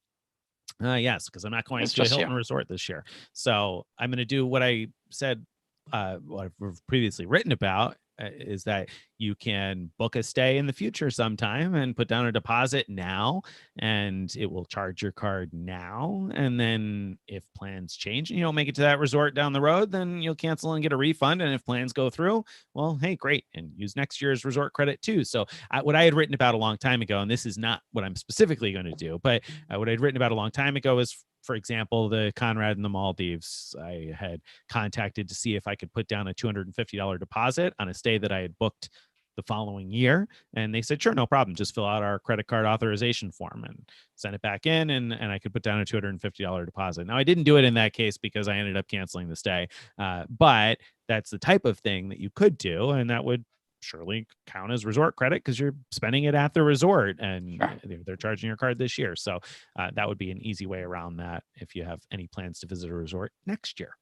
Yes, because I'm not going to a Hilton Resort this year. So I'm going to do what I said, what I've previously written about, is that you can book a stay in the future sometime and put down a deposit now, and it will charge your card now. And then if plans change and you don't make it to that resort down the road, then you'll cancel and get a refund. And if plans go through, well, hey, great. And use next year's resort credit too. So what I had written about a long time ago, and this is not what I'm specifically going to do, but what I'd written about a long time ago is, for example, the Conrad in the Maldives. I had contacted to see if I could put down a $250 deposit on a stay that I had booked the following year. And they said, sure, no problem. Just fill out our credit card authorization form and send it back in. And I could put down a $250 deposit. Now, I didn't do it in that case because I ended up canceling the stay. But that's the type of thing that you could do. And that would surely count as resort credit because you're spending it at the resort and they're charging your card this year. So that would be an easy way around that if you have any plans to visit a resort next year.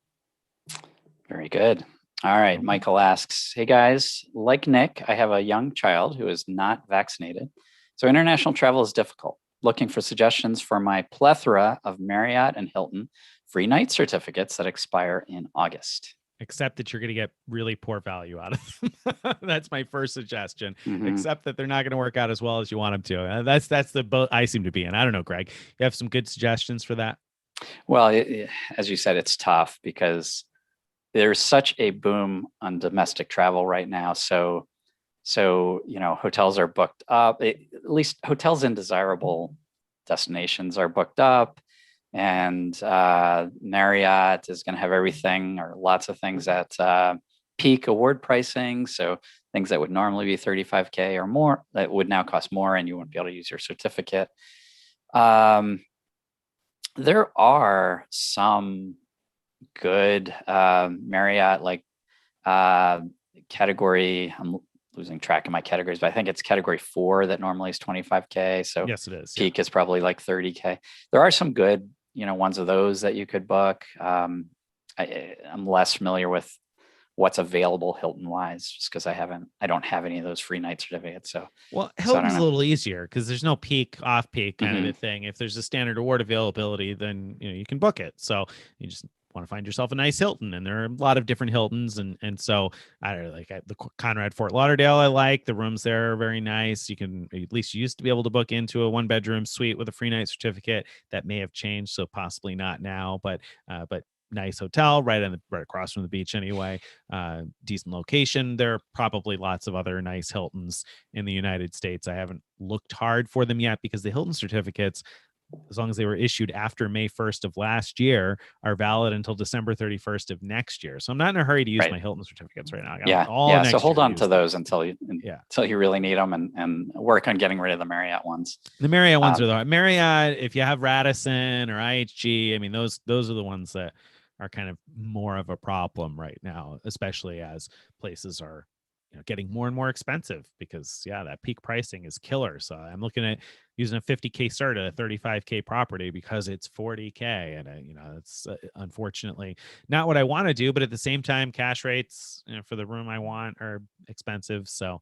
Very good. All right. Michael asks, hey guys, like Nick, I have a young child who is not vaccinated. So international travel is difficult. Looking for suggestions for my plethora of Marriott and Hilton free night certificates that expire in August. Except that you're going to get really poor value out of them. That's my first suggestion. Mm-hmm. Except that they're not going to work out as well as you want them to. That's the boat I seem to be in. I don't know, Greg. You have some good suggestions for that? Well, as you said, it's tough because there's such a boom on domestic travel right now. So hotels are booked up. At least hotels in desirable destinations are booked up. And Marriott is going to have everything or lots of things at peak award pricing. So things that would normally be $35K or more, that would now cost more and you wouldn't be able to use your certificate. There are some good Marriott, like category, I'm losing track of my categories, but I think it's category 4 that normally is $25K. So yes, it is. Peak is probably like $30K. There are some good, ones of those that you could book. I'm less familiar with what's available Hilton wise, just because I don't have any of those free night certificates. So, Hilton's a little easier because there's no peak off peak kind of a thing. If there's a standard award availability, then you can book it. So you just want to find yourself a nice Hilton, and there are a lot of different Hiltons, and so I don't know, like the Conrad Fort Lauderdale. I like the rooms there are very nice. You can at least you used to be able to book into a 1-bedroom suite with a free night certificate. That may have changed, so possibly not now, but nice hotel right across from the beach anyway. Decent location. There are probably lots of other nice Hiltons in the United States. I haven't looked hard for them yet because the Hilton certificates, as long as they were issued after May 1st of last year, are valid until December 31st of next year. So I'm not in a hurry to use my Hilton certificates right now. So hold on to those until you really need them, and work on getting rid of the Marriott ones. The Marriott ones are the Marriott. If you have Radisson or IHG, I mean, those are the ones that are kind of more of a problem right now, especially as places are getting more and more expensive because that peak pricing is killer. So I'm looking at using a 50K cert at a 35K property because it's 40K, and it's unfortunately not what I want to do. But at the same time, cash rates for the room I want are expensive. So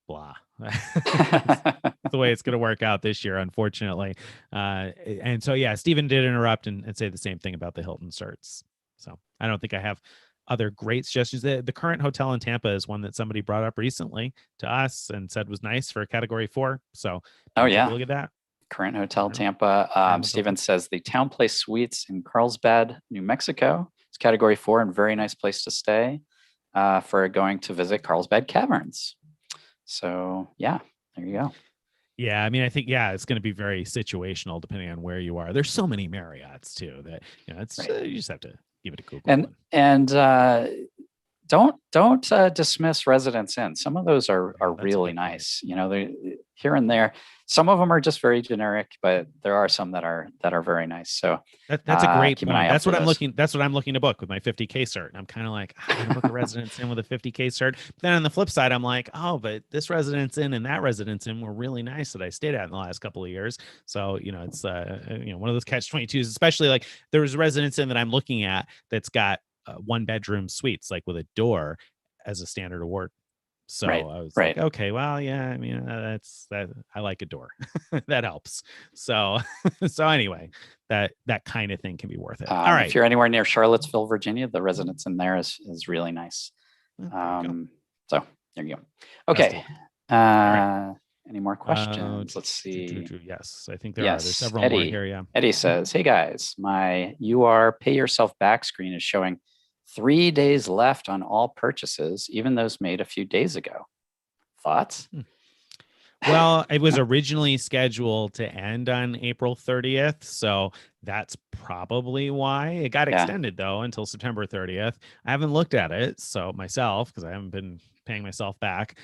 blah. That's the way it's going to work out this year, unfortunately. And so, Stephen did interrupt and say the same thing about the Hilton certs. So I don't think I have other great suggestions. The current hotel in Tampa is one that somebody brought up recently to us and said was nice for a category 4. So take a look at that. Current hotel Tampa. Stephen says the Town Place Suites in Carlsbad, New Mexico. It's category 4 and very nice place to stay for going to visit Carlsbad Caverns. So there you go. Yeah, I mean, I think it's going to be very situational depending on where you are. There's so many Marriotts too that it's you just have to give it a Google. And don't dismiss Residence Inn. Some of those are really nice. They're here and there. Some of them are just very generic, but there are some that are very nice. So that's a great point. That's what I'm looking to book with my 50K cert. And I'm kind of like, I'm gonna book a Residence Inn with a 50K cert. But then on the flip side, I'm like, oh, but this Residence Inn and that Residence Inn were really nice that I stayed at in the last couple of years. So it's one of those catch-22s, especially like there was a Residence Inn that I'm looking at that's got 1-bedroom suites, like with a door as a standard award. So I was like, okay, well, I mean, that's that. I like a door. That helps. So anyway, that kind of thing can be worth it. All right. If you're anywhere near Charlottesville, Virginia, the Residence Inn there is really nice. So there you go. Okay. Any more questions? Let's see. Yes, I think there are. There's several more here. Yeah. Eddie says, "Hey guys, my UR pay yourself back screen is showing 3 days left on all purchases, even those made a few days ago. Thoughts?" Well, it was originally scheduled to end on April 30th. So that's probably why it got extended though until September 30th. I haven't looked at it myself because I haven't been paying myself back.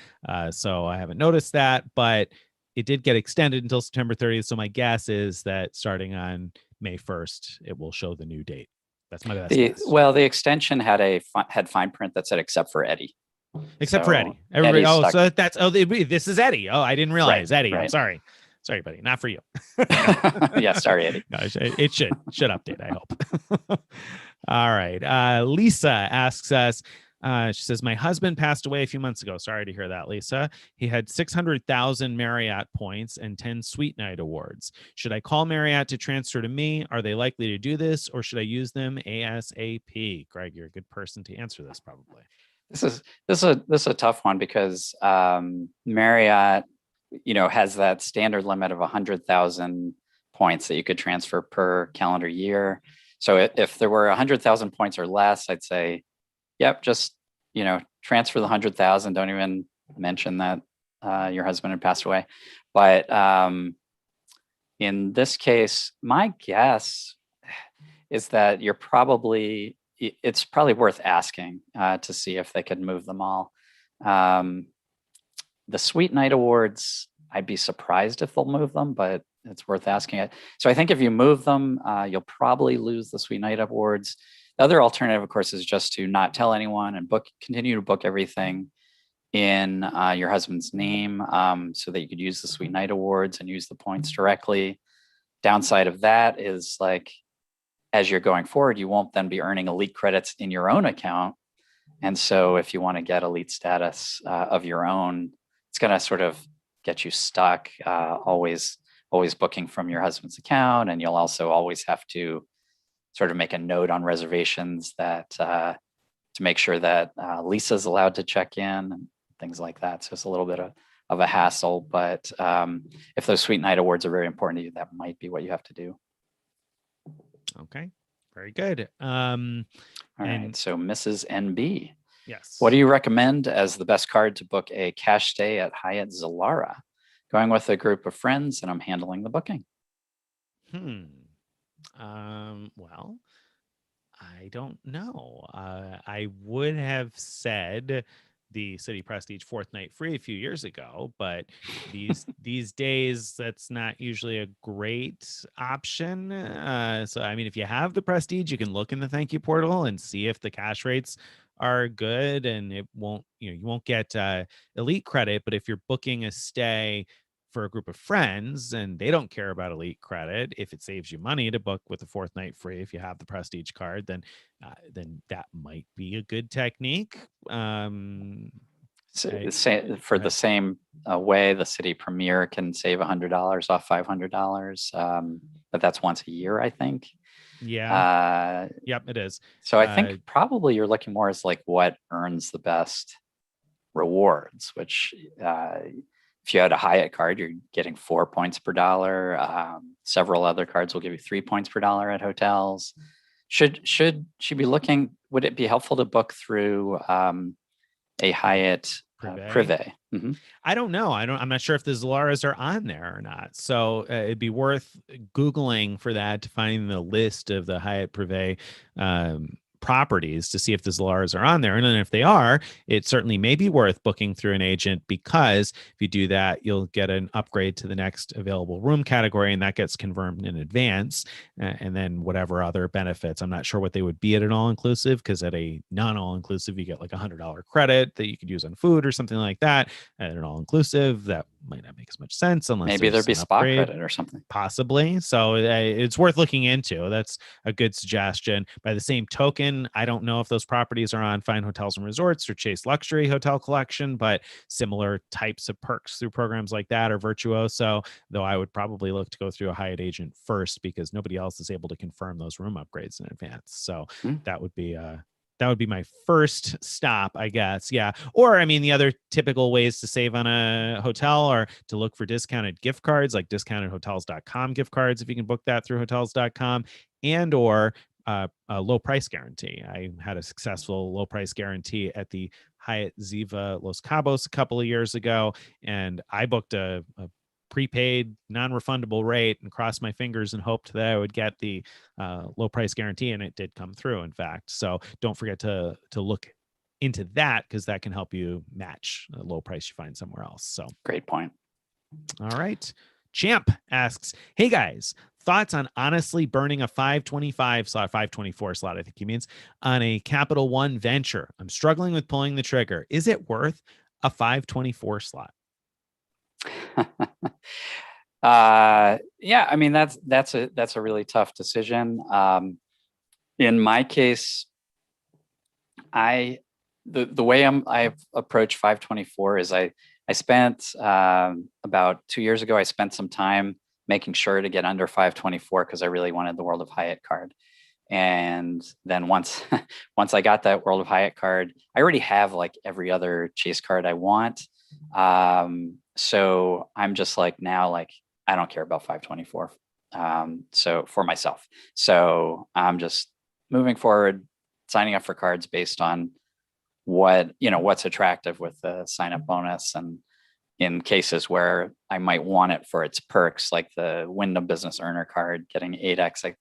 So I haven't noticed that, but it did get extended until September 30th. So my guess is that starting on May 1st, it will show the new date. That's my best guess. Well, the extension had fine print that said except for Eddie. Except for Eddie. Everybody. So that's this is Eddie. Oh, I didn't realize Eddie. I'm sorry. Sorry, buddy. Not for you. Sorry, Eddie. No, it should update, I hope. All right. Lisa asks us, she says, my husband passed away a few months ago. Sorry to hear that, Lisa. He had 600,000 Marriott points and 10 Suite Night awards. Should I call Marriott to transfer to me? Are they likely to do this, or should I use them ASAP? Greg, you're a good person to answer this, probably. This is a tough one because Marriott, has that standard limit of 100,000 points that you could transfer per calendar year. So if there were 100,000 points or less, I'd say, yep, just transfer the 100,000. Don't even mention that your husband had passed away. But in this case, my guess is that it's probably worth asking to see if they could move them all. The Suite Night Awards, I'd be surprised if they'll move them, but it's worth asking it. So I think if you move them, you'll probably lose the Suite Night Awards. The other alternative, of course, is just to not tell anyone and continue to book everything in your husband's name so that you could use the Suite Night Awards and use the points directly. Downside of that is as you're going forward, you won't then be earning elite credits in your own account. And so if you want to get elite status of your own, it's going to sort of get you stuck always booking from your husband's account. And you'll also always have to sort of make a note on reservations that to make sure that Lisa's allowed to check in and things like that. So it's a little bit of a hassle, but if those Suite Night Awards are very important to you, that might be what you have to do. Okay, very good. All right, so Mrs. NB. Yes. What do you recommend as the best card to book a cash stay at Hyatt Zilara? Going with a group of friends and I'm handling the booking. Well, I don't know. I would have said the City Prestige 4th night free a few years ago, but these days that's not usually a great option. So I mean, if you have the Prestige, you can look in the thank you portal and see if the cash rates are good, and it won't, you won't get elite credit. But if you're booking a stay for a group of friends and they don't care about elite credit, if it saves you money to book with the fourth night free, if you have the prestige card, then that might be a good technique. So, I- for go the ahead. same way, the city premier can save $100 off $500, but that's once a year, I think. Yeah. Yep, it is. So I think probably you're looking more as like what earns the best rewards, which if you had a Hyatt card, you're getting 4 points per dollar. Several other cards will give you 3 points per dollar at hotels. Should she be looking? Would it be helpful to book through a Hyatt Privé? Mm-hmm. I don't know. I'm not sure if the Zilaras are on there or not. So it'd be worth Googling for that to find the list of the Hyatt Privé properties to see if the Zilaras are on there. And then if they are, it certainly may be worth booking through an agent, because if you do that, you'll get an upgrade to the next available room category, and that gets confirmed in advance. And then whatever other benefits, I'm not sure what they would be at an all-inclusive, because at a non-all-inclusive, you get like $100 credit that you could use on food or something like that. At an all-inclusive, that might not make as much sense unless Maybe there'd be an spa upgrade, credit or something. possibly. So it's worth looking into. That's a good suggestion. By the same token, I don't know if those properties are on Fine Hotels and Resorts or Chase Luxury Hotel Collection, but similar types of perks through programs like that are Virtuoso, though I would probably look to go through a Hyatt agent first, because nobody else is able to confirm those room upgrades in advance. So that would be my first stop, I guess. Yeah. Or, I mean, the other typical ways to save on a hotel are to look for discounted gift cards, like discountedhotels.com gift cards, if you can book that through hotels.com, and or a low price guarantee. I had a successful low price guarantee at the Hyatt Ziva Los Cabos a couple of years ago, and I booked a prepaid non-refundable rate and crossed my fingers and hoped that I would get the low price guarantee, and it did come through, in fact. So don't forget to look into that, because that can help you match a low price you find somewhere else. So great point. All right. Champ asks, hey guys, thoughts on honestly burning a 524 slot, I think he means, on a Capital One venture. I'm struggling with pulling the trigger. Is it worth a 524 slot? Yeah, I mean, that's a really tough decision. In my case, the way I've approached 524 is I spent about 2 years ago, I spent some time making sure to get under 524 because I really wanted the World of Hyatt card. And then once I got that World of Hyatt card, I already have like every other Chase card I want. So I'm just like, now, like, I don't care about 524. So for myself. So I'm just moving forward, signing up for cards based on what's attractive with the sign up bonus. And in cases where I might want it for its perks, like the Wyndham Business Earner card, getting 8x at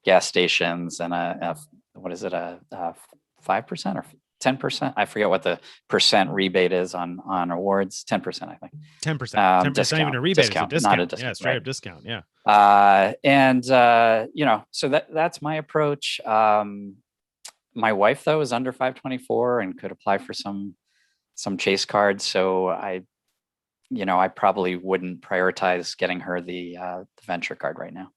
gas stations and a 5% or 10%. I forget what the percent rebate is on awards. 10%, I think. 10%. It's not even a rebate. Discount, it's a discount. not a discount. Yeah, straight up discount. Yeah. So that's my approach. My wife, though, is under 524 and could apply for some Chase cards. So I probably wouldn't prioritize getting her the venture card right now.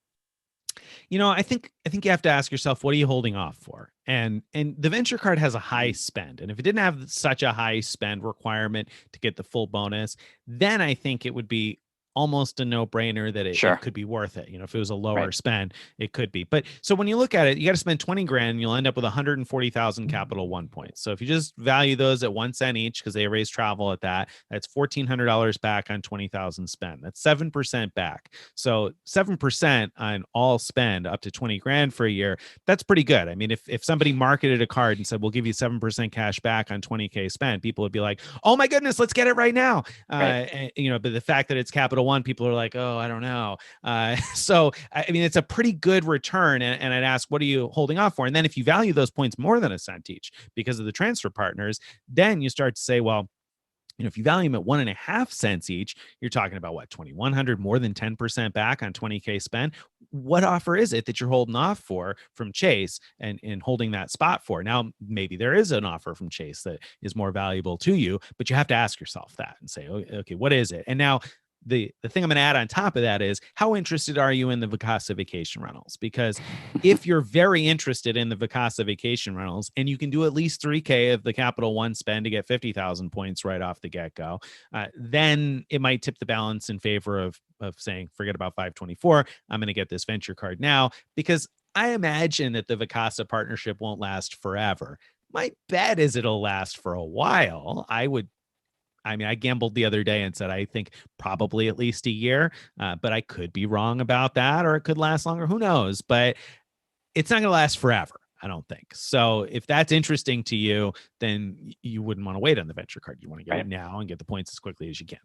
I think you have to ask yourself, what are you holding off for? And the venture card has a high spend. And if it didn't have such a high spend requirement to get the full bonus, then I think it would be almost a no-brainer that it could be worth it. If it was a lower spend, it could be. But so when you look at it, you got to spend 20 grand, you'll end up with 140,000 Capital One points. So if you just value those at 1 cent each, because they erase travel at that, that's $1,400 back on 20,000 spend. That's 7% back. So 7% on all spend up to 20 grand for a year, that's pretty good. I mean, if somebody marketed a card and said, we'll give you 7% cash back on 20K spent, people would be like, oh my goodness, let's get it right now. But the fact that it's Capital One, people are like, oh, I don't know. So, I mean, it's a pretty good return. And I'd ask, what are you holding off for? And then if you value those points more than 1 cent each because of the transfer partners, then you start to say, well, if you value them at 1.5 cents each, you're talking about what, 2,100, more than 10% back on 20K spend. What offer is it that you're holding off for from Chase and holding that spot for? Now, maybe there is an offer from Chase that is more valuable to you, but you have to ask yourself that and say, okay, what is it? And now the thing I'm going to add on top of that is, how interested are you in the Vacasa vacation rentals? Because if you're very interested in the Vacasa vacation rentals and you can do at least 3K of the Capital One spend to get 50,000 points right off the get-go, then it might tip the balance in favor of saying, forget about 524. I'm going to get this venture card now, because I imagine that the Vacasa partnership won't last forever. My bet is it'll last for a while. I gambled the other day and said, I think probably at least a year, but I could be wrong about that, or it could last longer. Who knows? But it's not going to last forever, I don't think. So if that's interesting to you, then you wouldn't want to wait on the venture card. You want to get it now and get the points as quickly as you can.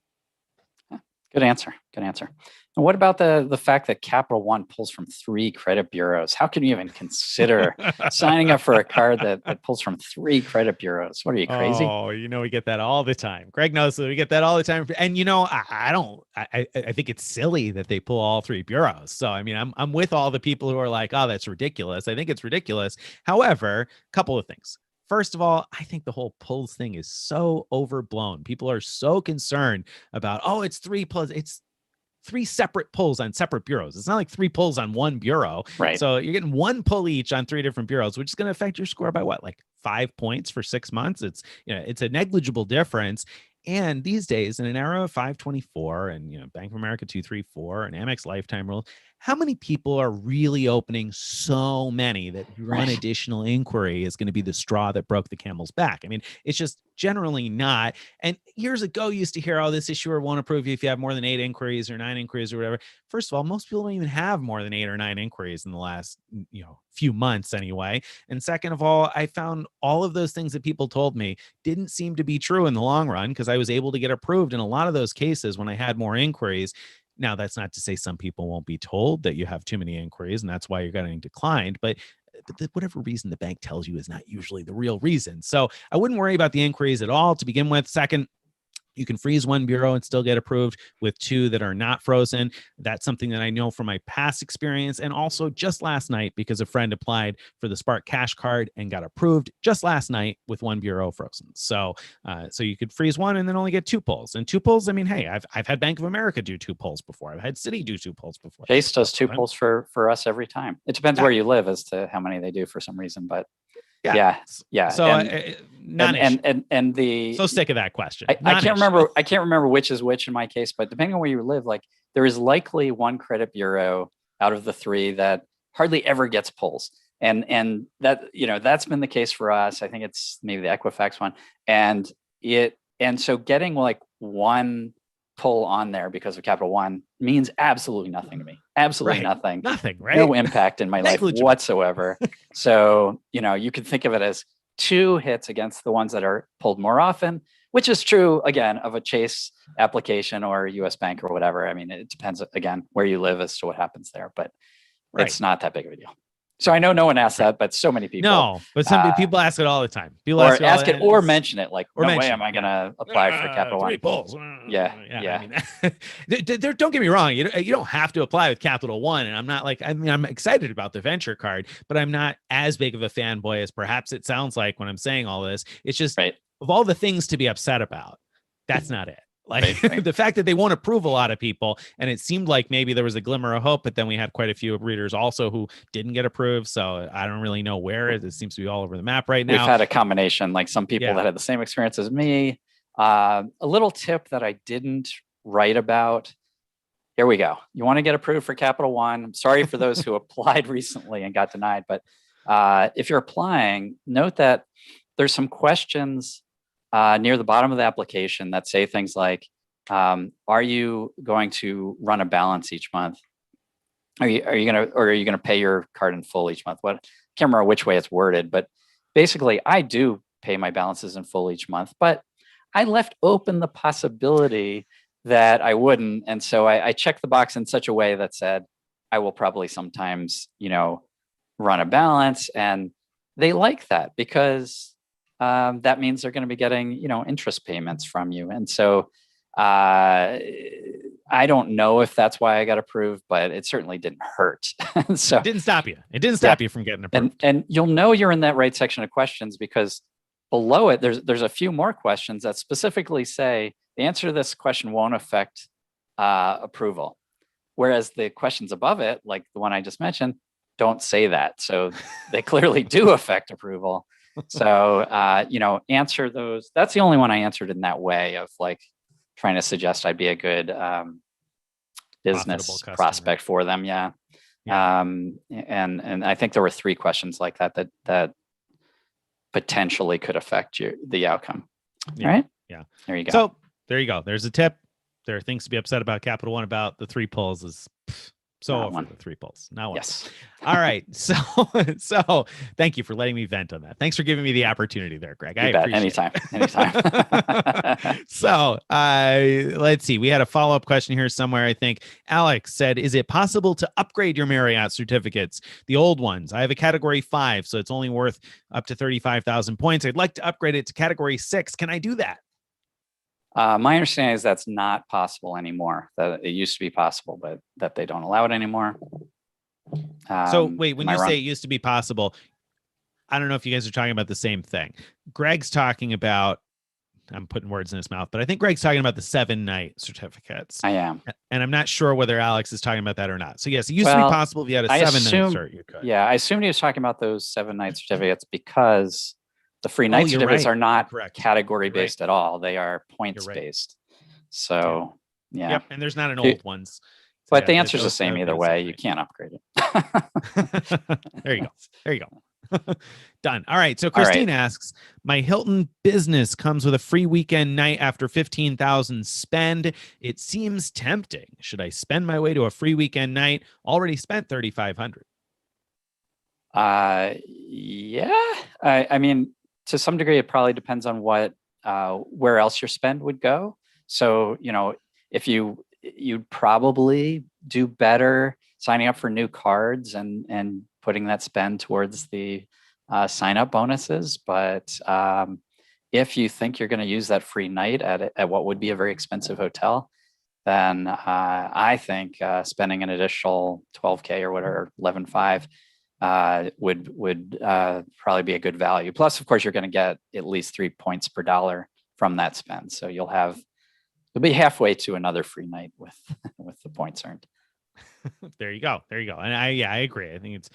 Good answer. Good answer. And what about the fact that Capital One pulls from 3 credit bureaus? How can you even consider signing up for a card that pulls from 3 credit bureaus? What are you, crazy? Oh, we get that all the time. Greg knows that we get that all the time. And I think it's silly that they pull all 3 bureaus. So I'm with all the people who are like, oh, that's ridiculous. I think it's ridiculous. However, a couple of things. First of all, I think the whole pulls thing is so overblown. People are so concerned about, it's 3 separate pulls on separate bureaus. It's not like 3 pulls on 1 bureau. Right. So you're getting 1 pull each on 3 different bureaus, which is going to affect your score by what, like 5 points for 6 months. It's a negligible difference. And these days, in an era of 524 and Bank of America 234 and Amex lifetime rules, how many people are really opening so many that one additional inquiry is going to be the straw that broke the camel's back? It's just generally not. And years ago, you used to hear, this issuer won't approve you if you have more than 8 inquiries or 9 inquiries or whatever. First of all, most people don't even have more than 8 or 9 inquiries in the last few months anyway. And second of all, I found all of those things that people told me didn't seem to be true in the long run, because I was able to get approved in a lot of those cases when I had more inquiries. Now, that's not to say some people won't be told that you have too many inquiries and that's why you're getting declined, but whatever reason the bank tells you is not usually the real reason. So I wouldn't worry about the inquiries at all to begin with. Second, you can freeze 1 bureau and still get approved with 2 that are not frozen. That's something that I know from my past experience. And also just last night, because a friend applied for the Spark Cash card and got approved just last night with 1 bureau frozen. So you could freeze 1 and then only get 2 pulls. And 2 pulls, hey, I've had Bank of America do 2 pulls before. I've had Citi do 2 pulls before. Chase does 2 pulls for us every time. It depends where you live as to how many they do for some reason, but yeah. So so sick of that question. I can't remember which is which in my case, but depending on where you live, like there is likely 1 credit bureau out of the 3 that hardly ever gets pulls. And that, that's been the case for us. I think it's maybe the Equifax one. And so getting like 1 pull on there because of Capital One means absolutely nothing to me. Absolutely nothing. Nothing, right? No impact in my life whatsoever. So, you can think of it as 2 hits against the ones that are pulled more often, which is true, again, of a Chase application or a US bank or whatever. It depends, again, where you live as to what happens there, but it's not that big of a deal. So I know no one asked that, but so many people. No, but some people ask it all the time. People ask it or mention it. Like, no way am I going to apply for Capital One. 3 pulls. Yeah. Don't get me wrong. You don't have to apply with Capital One. And I'm not like, I'm excited about the venture card, but I'm not as big of a fanboy as perhaps it sounds like when I'm saying all this. It's just of all the things to be upset about, that's not it. The fact that they won't approve a lot of people, and it seemed like maybe there was a glimmer of hope, but then we had quite a few readers also who didn't get approved. So I don't really know where it seems to be all over the map right now. We've had a combination, like some people that had the same experience as me. A little tip that I didn't write about. Here we go. You want to get approved for Capital One. I'm sorry for those who applied recently and got denied, but if you're applying, note that there's some questions near the bottom of the application that say things like, are you going to run a balance each month? Are you going to pay your card in full each month? I can't remember which way it's worded, but basically I do pay my balances in full each month, but I left open the possibility that I wouldn't. And so I checked the box in such a way that said, I will probably sometimes, run a balance. And they like that because that means they're going to be getting, interest payments from you. And so I don't know if that's why I got approved, but it certainly didn't hurt. So it didn't stop you. It didn't stop you from getting approved. And you'll know you're in that right section of questions because below it, there's a few more questions that specifically say the answer to this question won't affect approval. Whereas the questions above it, like the one I just mentioned, don't say that. So they clearly do affect approval. So, answer those. That's the only one I answered in that way of like trying to suggest I'd be a good business prospect for them. Yeah. And I think there were 3 questions like that potentially could affect the outcome. Yeah. Right? Yeah. There you go. So there you go. There's a tip. There are things to be upset about. Capital One about the 3 pulls is so over the 3 pulls. Now, yes. All right. So thank you for letting me vent on that. Thanks for giving me the opportunity there, Greg. I appreciate it. Anytime. So let's see. We had a follow-up question here somewhere. I think Alex said, is it possible to upgrade your Marriott certificates, the old ones? I have a category 5, so it's only worth up to 35,000 points. I'd like to upgrade it to category 6. Can I do that? My understanding is that's not possible anymore. That it used to be possible, but that they don't allow it anymore. So wait, when you say it used to be possible, I don't know if you guys are talking about the same thing. Greg's talking about, I'm putting words in his mouth, but I think Greg's talking about the 7-night certificates. I am. And I'm not sure whether Alex is talking about that or not. So yes, it used to be possible if you had a 7-night cert, you could. Yeah, I assumed he was talking about those 7-night certificates because the free night certificates are not category based at all. They are points based. So yeah. Yep. And there's not an old ones. But the answer is the same either way. You can't upgrade it. There you go. Done. All right. So Christine asks, my Hilton business comes with a free weekend night after 15,000 spend. It seems tempting. Should I spend my way to a free weekend night? Already spent 3,500. Yeah. I mean, to some degree, it probably depends on where else your spend would go. So, if you'd probably do better signing up for new cards and putting that spend towards the sign up bonuses. But if you think you're going to use that free night at what would be a very expensive hotel, then I think spending an additional 12K or whatever, 11.5 would probably be a good value. Plus, of course, you're going to get at least 3 points per dollar from that spend. So you'll be halfway to another free night with the points earned. There you go. And I agree. I think it's,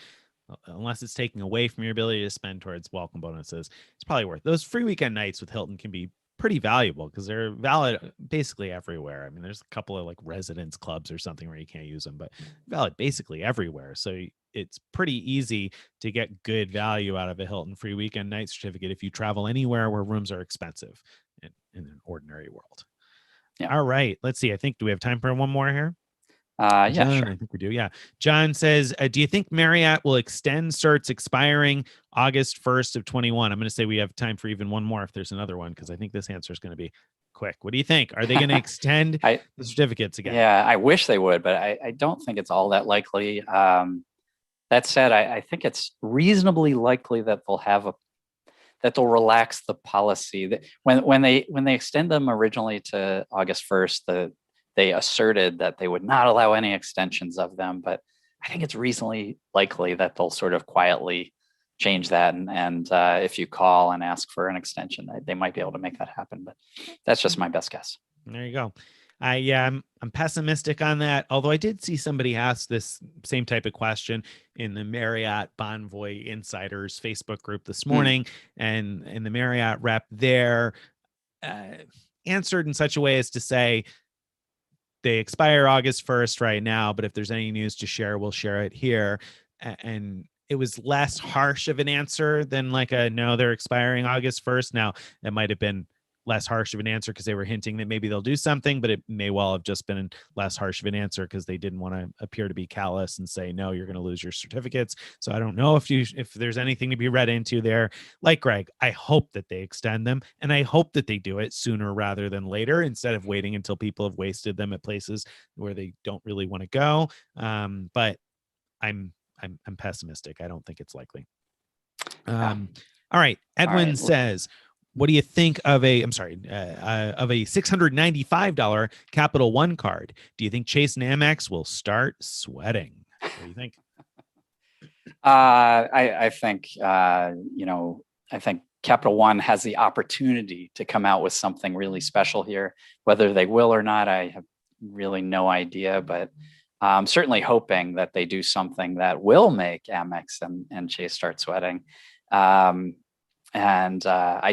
unless it's taking away from your ability to spend towards welcome bonuses, it's probably worth those free weekend nights with Hilton can be pretty valuable because they're valid basically everywhere. I mean, there's a couple of like residence clubs or something where you can't use them, but valid basically everywhere. So it's pretty easy to get good value out of a Hilton free weekend night certificate if you travel anywhere where rooms are expensive in an ordinary world. Yeah. All right. Let's see. Do we have time for one more here? Yeah, John, sure. I think we do. Yeah. John says, do you think Marriott will extend certs expiring August 1st of 21? I'm going to say we have time for even one more if there's another one, because I think this answer is going to be quick. What do you think? Are they going to extend the certificates again? Yeah, I wish they would, but I don't think it's all that likely. That said, I think it's reasonably likely that they'll relax the policy. That when they extend them originally to August 1st, they asserted that they would not allow any extensions of them, but I think it's reasonably likely that they'll sort of quietly change that. And if you call and ask for an extension, they might be able to make that happen. But that's just my best guess. There you go. I'm pessimistic on that. Although I did see somebody ask this same type of question in the Marriott Bonvoy Insiders Facebook group this morning, and the Marriott rep there answered in such a way as to say, they expire August 1st right now, but if there's any news to share, we'll share it here. And it was less harsh of an answer than like no, they're expiring August 1st. Now, it might have been less harsh of an answer because they were hinting that maybe they'll do something, but it may well have just been less harsh of an answer because they didn't want to appear to be callous and say, no, you're going to lose your certificates. So I don't know if there's anything to be read into there. Like Greg, I hope that they extend them, and I hope that they do it sooner rather than later, instead of waiting until people have wasted them at places where they don't really want to go. But I'm pessimistic. I don't think it's likely. All right. Edwin right. says, what do you think of a $695 Capital One card? Do you think Chase and Amex will start sweating? What do you think? I think, I think Capital One has the opportunity to come out with something really special here. Whether they will or not, I have really no idea, but I'm certainly hoping that they do something that will make Amex and Chase start sweating. I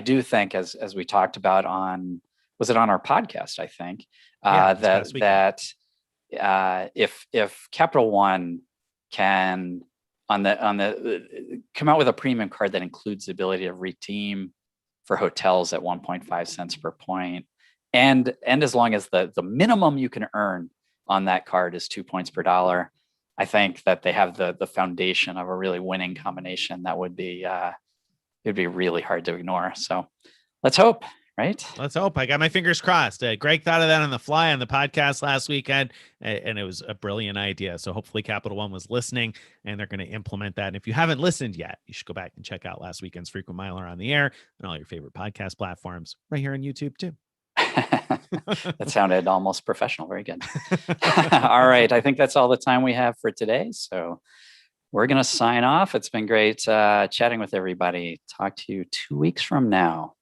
do think, as we talked about was it on our podcast? I think if Capital One can on the come out with a premium card that includes the ability to redeem for hotels at 1.5 cents per point, and as long as the minimum you can earn on that card is 2 points per dollar, I think that they have the foundation of a really winning combination that would be it'd be really hard to ignore. So let's hope, right? Let's hope. I got my fingers crossed. Greg thought of that on the fly on the podcast last weekend, and it was a brilliant idea. So hopefully Capital One was listening and they're going to implement that. And if you haven't listened yet, you should go back and check out last weekend's Frequent Miler on the Air and all your favorite podcast platforms right here on YouTube too. That sounded almost professional. Very good. All right. I think that's all the time we have for today. So we're going to sign off. It's been great chatting with everybody. Talk to you 2 weeks from now.